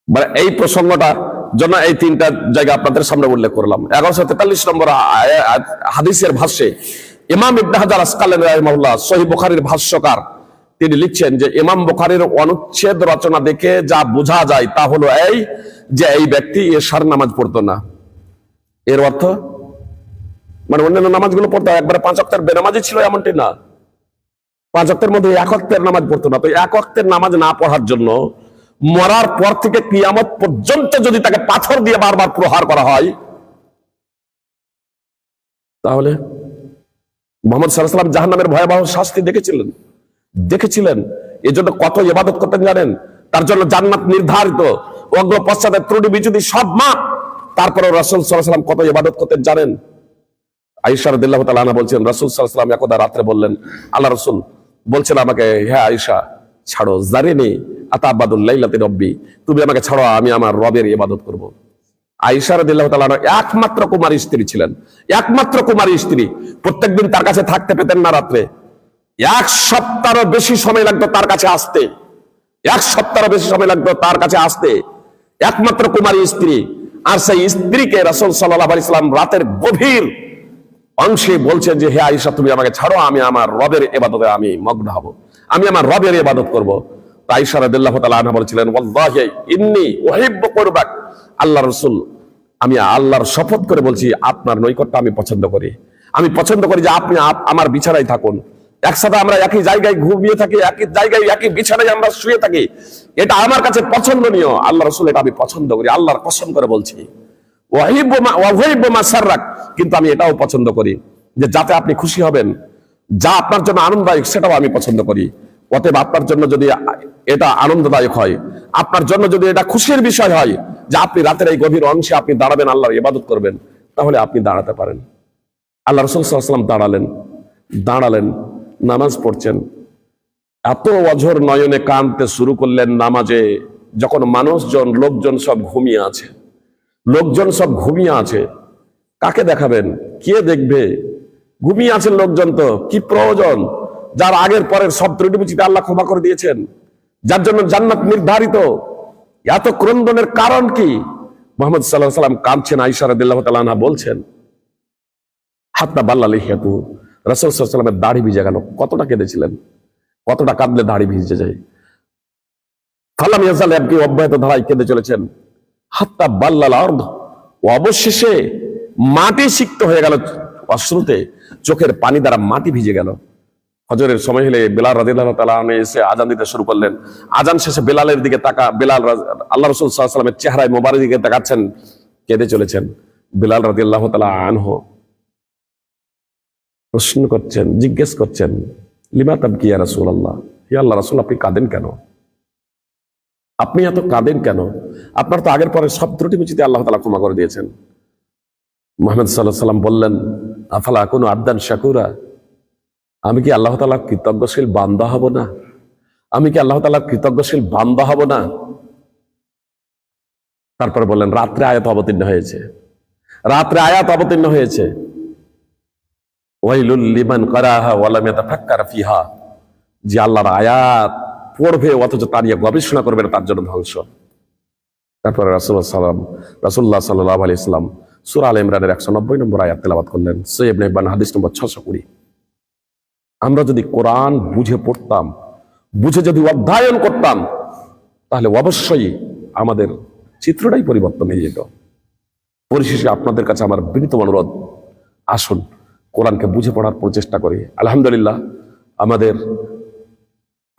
Speaker 1: মানে এই প্রসঙ্গটা জন্য এই 3টা জায়গা আপনাদের সামনে উল্লেখ করলাম। 1143 নম্বর হাদিসের ভাষ্যে ইমাম ইবনে হাজার আসকালানী রাহিমাহুল্লাহ, সহিহ বুখারীর ভাষ্যকার, তিনি লিখছেন যে ইমাম বুখারীর অনুচ্ছেদ রচনা দেখে যা বোঝা যায় তা হলো এই যে এই ব্যক্তি এশার নামাজ পড়তো না। এর অর্থ মানে অন্যান্য নামাজগুলো পড়তো, একবারে 5 ওয়াক্তের বেনামাজি ছিল এমনটি না, 5 ওয়াক্তের মধ্যে 1 ওয়াক্তের নামাজ পড়তো না। তো 1 ওয়াক্তের নামাজ না পড়ার জন্য মরার পর থেকে কিয়ামত পর্যন্ত যদি তাকে পাথর দিয়ে বারবার প্রহার করা হয়, তাহলে মুহাম্মদ সাল্লাল্লাহু আলাইহি ওয়াসাল্লাম জাহান্নামের ভয়াবহ শাস্তি দেখেছিলেন। এই জন্য কত ইবাদত করতেন জানেন? তার জন্য জান্নাত নির্ধারিত, অগ্র পশ্চাতে ত্রুটি বিচ্যুতি সব মাপ। তারপরে রাসূল সাল্লাল্লাহু আলাইহি ওয়াসাল্লাম কত ইবাদত করতেন জানেন? আয়েশা রাদিয়াল্লাহু তাআলা আনহা বলছেন, রাসূল সাল্লাল্লাহু আলাইহি ওয়াসাল্লাম একদা রাতে বললেন, আল্লাহ রাসূল বলছেন আমাকে, হ্যাঁ আয়েশা ছাড়ো, জারিনি আতাবাদুল লাইলাতি রব্বি, তুমি আমাকে ছাড়ো, আমি আমার রবের ইবাদত করব। আয়েশা রাদিয়াল্লাহু তাআলা আনহা একমাত্র কুমারী স্ত্রী ছিলেন, একমাত্র কুমারী স্ত্রী। প্রত্যেকদিন তার কাছে থাকতে পেতেন না রাত্রে। 1 সপ্তাহেরও বেশি সময় লাগতো তার কাছে আসতে, 1 সপ্তাহেরও বেশি সময় লাগতো তার কাছে আসতে, একমাত্র কুমারী স্ত্রী। আর সেই স্ত্রীকে রাসূল সাল্লাল্লাহু আলাইহি ওয়াসাল্লাম রাতের গভীর অংশে বলছেন যে হে আয়েশা তুমি আমাকে ছাড়ো, আমি আমার রবের ইবাদতে আমি মগ্ন হব, আমি আমার রবের ইবাদত করব। আয়েশা রাদিয়াল্লাহু তাআলা আনহা বলেছিলেন, ওয়াল্লাহি ইন্নী উহিব্বু কুরবাক, আল্লাহ রাসূল আমি আল্লাহর শপথ করে বলছি আপনার নৈকট্য আমি পছন্দ করি। আমি পছন্দ করি যে আপনি আমার বিছানায় থাকুন, একসাথে আমরা একই জায়গায় ঘুমিয়ে থাকি, একই জায়গায় একই বিছানায় আমরা শুয়ে থাকি, এটা আমার কাছে পছন্দনীয়। আল্লাহ রাসূল এটা আমি পছন্দ করি, আল্লাহর কসম করে বলছি। কিন্তু আমি এটাও পছন্দ করি যে যাতে আপনি খুশি হবেন, যা আপনার জন্য আনন্দদায়ক সেটাও আমি পছন্দ করি। অতএব আপনার জন্য যদি এটা আনন্দদায়ক হয়, আপনার জন্য যদি এটা খুশির বিষয় হয় যে আপনি রাতের এই গভীর অংশে আপনি দাঁড়াবেন, আল্লাহর ইবাদত করবেন, তাহলে আপনি দাঁড়াতে পারেন। আল্লাহ রাসূল সাল্লাল্লাহু আলাইহি ওয়াসাল্লাম দাঁড়ালেন, নামাজ পড়ছেন, এত অঝোর নয়নে কাঁদতে শুরু করলেন নামাজে, যখন লোকজন সব ঘুমিয়ে আছে, লোকজন সব ঘুমিয়ে আছে, কাকে দেখাবেন, কে দেখবে? ঘুমিয়ে আছেন লোকজন, তো কি প্রয়োজন? যার আগের পরের সব ত্রুটি বিচ্যুতি আল্লাহ ক্ষমা করে দিয়েছেন, যার জন্য জান্নাত নির্ধারিত, এত ক্রন্দনের কারণ কি? মুহাম্মদ সাল্লাল্লাহু আলাইহি ওয়াসাল্লাম কাঁদছেন, আয়েশা রাদিয়াল্লাহু তাআলা আনহা বলছেন হাত্তা বাল্লা লিহিয়াতু, রাসূল সাল্লাল্লাহু আলাইহি ওয়াসাল্লামের দাড়ি ভিজে গেল। কতটা কেঁদেছিলেন, কতটা কাঁদলে দাড়ি ভিজে যায়। ফালাম ইয়াজাল ইয়াবকি, অব্যাহত ধারায় কেঁদে চলেছেন। হাত্তা বাল্লাল আরদ, অবশেষে মাটি সিক্ত হয়ে গেল অশ্রুতে, চোখের পানি দ্বারা মাটি ভিজে গেল। ফজরের সময় হলে বেলাল রাদিয়াল্লাহু তাআলা আনহু এসে আজান দিতে শুরু করলেন। আজান শেষে বেলালের দিকে বেলাল আল্লাহ রাসূল সাল্লাল্লাহু আলাইহি ওয়াসাল্লামের চেহারায় মোবারক দিকে তাকাচ্ছেন, কেঁদে চলেছেন। বেলাল রাদিয়াল্লাহু তাআলা আনহু প্রশ্ন করছেন, জিজ্ঞেস করছেন, লিমা তাবকি ইয়া রাসূলুল্লাহ, হে আল্লাহ রাসূল আপনি কাঁদেন কেন? আপনি এত কাঁদেন কেন? আপনার তো আগের পরে সব ত্রুটি বিচ্যুতি আল্লাহ তাআলা ক্ষমা করে দিয়েছেন। মুহাম্মদ সাল্লাল্লাহু আলাইহি ওয়াসাল্লাম বললেন, আফালা আকুনু আবদান শাকুরা, আমি কি আল্লাহ তাআলার কৃতজ্ঞশীল বান্দা হব না? আমি কি আল্লাহ তাআলার কৃতজ্ঞশীল বান্দা হব না? তারপরে বললেন, রাত্রে আয়াত অবতীর্ণ হয়েছে, রাত্রে আয়াত অবতীর্ণ হয়েছে, ওয়াইলুল লিমান কারাহা ওয়া লাম ইয়াতাফাক্কার ফিহা, যে আল্লাহর আয়াত পড়বে অথচ তা নিয়ে গবেষণা করবে না, তার জন্য ধ্বংস। তারপরে রাসূলুল্লাহ সাল্লাল্লাহু আলাইহি ওয়াসাল্লাম সূরা আলে ইমরানের 190 নম্বর আয়াত তেলাওয়াত করলেন। সহিহ ইবনে হিব্বান হাদিস নম্বর 620। আমরা যদি কোরআন বুঝে পড়তাম, বুঝে যদি অধ্যয়ন করতাম, তাহলে অবশ্যই আমাদের চিত্রটাই পরিবর্তন হয়ে যেত। পরিশেষে আপনাদের কাছে আমার বিনীত অনুরোধ, আসুন কোরআনকে বুঝে পড়ার প্রচেষ্টা করি। আলহামদুলিল্লাহ আমাদের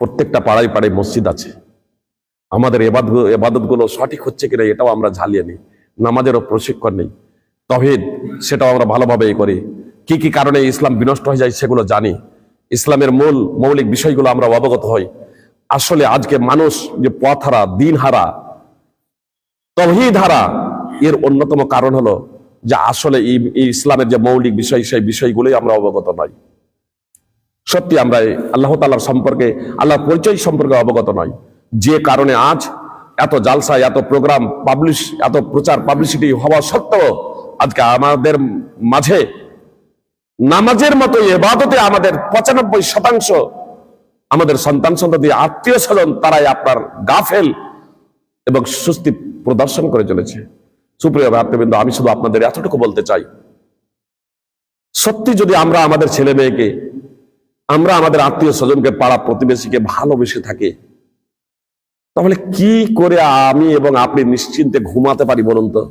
Speaker 1: প্রত্যেকটা পাড়ায় পাড়ায় মসজিদ আছে, আমাদের এবাদতগুলো সঠিক হচ্ছে কিনা এটাও আমরা ঝালিয়ে নিই, নামাজেরও প্রশিক্ষণ নেই, তাওহীদ সেটাও আমরা ভালোভাবে করি, কি কি কারণে ইসলাম বিনষ্ট হয়ে যায় সেগুলো জানি, ইসলামের মৌলিক বিষয়গুলো আমরা অবগত হই। আসলে আজকে মানুষ যে পথ হারা, দিন হারা, তাওহীদ হারা, এর অন্যতম কারণ হলো যে আসলে এই ইসলামের যে মৌলিক বিষয় সেই বিষয়গুলোই আমরা অবগত নই। সত্যি আমরা আল্লাহ তাআলার সম্পর্কে, আল্লাহর পরিচয় সম্পর্কে অবগত নয়, যে কারণে আজ এত জালসা, এত প্রোগ্রাম এত প্রচার পাবলিসিটি হওয়া সত্ত্বেও আজকে আমাদের মাঝে নামাজের মতো ইবাদতে আমাদের 95% আমাদের সন্তান সন্ততি, আত্মীয় স্বজন, তারাই আপনার গাফেল এবং সুস্থি প্রদর্শন করে চলেছে। সুপ্রিয় ভাতৃবৃন্দ, আমি শুধু আপনাদের এতটুকু বলতে চাই, সত্যি যদি আমরা আমাদের ছেলে মেয়েকে আমরা আমাদের আত্মীয় স্বজনকে, পাড়া প্রতিবেশীকে ভালোবেসে থাকি, তাহলে কি করে আমি এবং আপনি নিশ্চিন্তে ঘুমাতে পারি বলুন তো?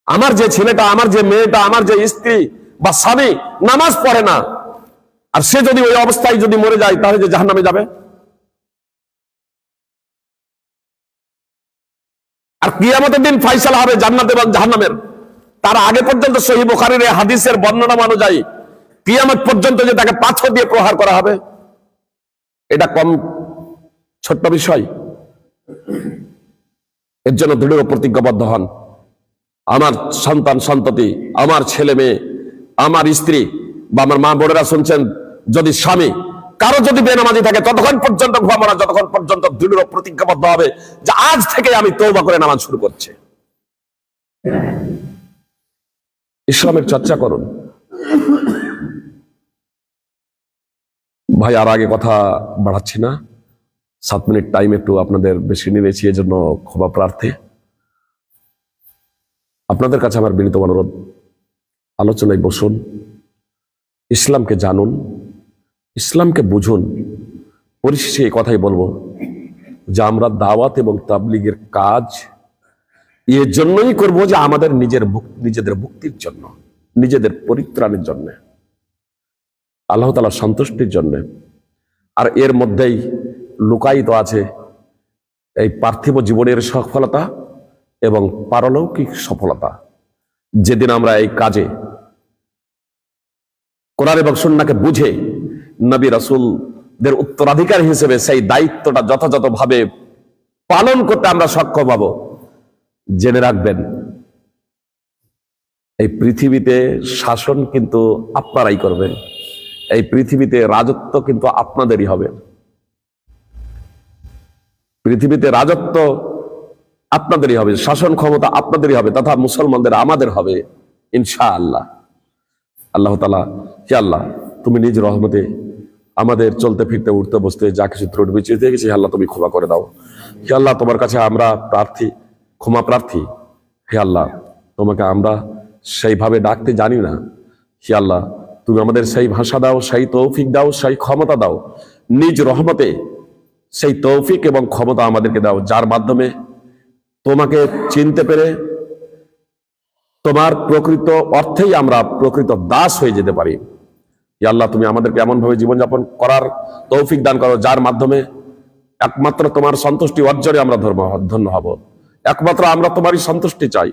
Speaker 1: আমার যে ছেলেটা, আমার যে মেয়েটা, আমার যে স্ত্রী বা স্বামী নামাজ পড়ে না, আর সে যদি ওই অবস্থায় যদি মরে যায়, তাহলে যে জাহান্নামে যাবে। আর কিয়ামতের দিন ফাইসালা হবে জান্নাত এবং জাহান্নামের। তার আগে পর্যন্ত সহিহ বুখারীর হাদিসের বর্ণনা অনুযায়ী কিয়ামত পর্যন্ত যে তাকে পাথর দিয়ে প্রহার করা হবে, এটা কম ছোট্ট বিষয়? এর জন্য দৃঢ় প্রতিজ্ঞাবদ্ধ হন। আমার সন্তান সন্ততি, আমার ছেলে মেয়ে, আমার স্ত্রী বা আমার মা বোনেরা শুনছেন, যদি স্বামী কারো যদি বেনামাজি থাকে, ততক্ষণ পর্যন্ত ঘুমাবো না যতক্ষণ পর্যন্ত দৃঢ় প্রতিজ্ঞাবদ্ধ হবে যে আজ থেকে আমি তওবা করে নামাজ শুরু করছি। ইসলামের চর্চা করুন ভাই। আর আগে কথা বাড়াচ্ছি না, 7 মিনিট টাইম একটু আপনাদের বেশি নিয়েছি, এজন্য ক্ষমা প্রার্থী। আপনাদের কাছে আমার বিনীত অনুরোধ, আলোচনায় বসুন, ইসলামকে জানুন, ইসলামকে বুঝুন। পরিশেষে এই কথাই বলবো যে আমরা দাওয়াত এবং তাবলীগের কাজ এর জন্যই করব যে আমাদের নিজেদের মুক্তির জন্য, নিজেদের পরিত্রাণের জন্য, আল্লাহ তাআলার সন্তুষ্টির জন্য। আর এর মধ্যেই লুকায়িত আছে এই পার্থিব জীবনের সফলতা এবং পারলৌকিক সফলতা। যেদিন আমরা এই কাজে কোরআন এবং সুন্নাহকে বুঝে নবী রাসূলদের উত্তরাধিকার হিসেবে সেই দায়িত্বটা যথাযথভাবে পালন করতে আমরা সক্ষম হব, জেনে রাখবেন এই পৃথিবীতে শাসন কিন্তু আপনারাই করবেন, এই পৃথিবীতে রাজত্ব কিন্তু আপনাদেরই হবে, পৃথিবীতে রাজত্ব আপনাদেরই হবে, শাসন ক্ষমতা আপনাদেরই হবে, তথা মুসলমানদের আমাদের হবে ইনশাআল্লাহ। আল্লাহ তাআলা, হে আল্লাহ, তুমি নিজ রহমতে আমাদের চলতে ফিরতে উঠতে বসতে যা কিছু ত্রুটি বিচ্যুতি হয়ে গেছে, আল্লাহ তুমি ক্ষমা করে দাও। হে আল্লাহ, তোমার কাছে আমরা প্রার্থী, ক্ষমা প্রার্থী। হে আল্লাহ, তোমাকে আমরা সেইভাবে ডাকতে জানি না। হে আল্লাহ, তুমি আমাদের সেই ভাষা দাও, সেই তৌফিক দাও, সেই ক্ষমতা দাও। নিজ রহমতে সেই তৌফিক এবং ক্ষমতা আমাদেরকে দাও, যার মাধ্যমে তোমাকে চিনতে পেরে তোমার প্রকৃত অর্থেই আমরা প্রকৃত দাস হয়ে যেতে পারি। হে আল্লাহ, তুমি আমাদেরকে এমন ভাবে জীবনযাপন করার তৌফিক দান করো, যার মাধ্যমে একমাত্র তোমার সন্তুষ্টি অর্জনে আমরা ধন্য হব। একমাত্র আমরা তোমারই সন্তুষ্টি চাই।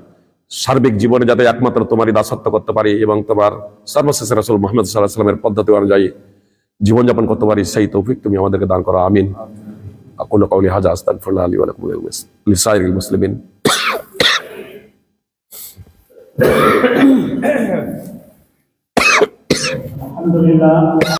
Speaker 1: সার্বিক জীবনে যাতে একমাত্র তোমারই দাসত্ব করতে পারি এবং তোমার সর্বশেষ রাসূল মুহাম্মদ সাল্লাল্লাহু আলাইহি ওয়াসাল্লামের পদ্ধতি অনুযায়ী জীবনযাপন করতে পারি, সেই তৌফিক তুমি আমাদেরকে দান করো। আমিন। আকুলু কাউলি হাযা আস্তাগফিরুল্লাহ লি ওয়া লাকুম ওয়া লিসাইরিল মুসলিমিন।
Speaker 2: আলহামদুলিল্লাহ।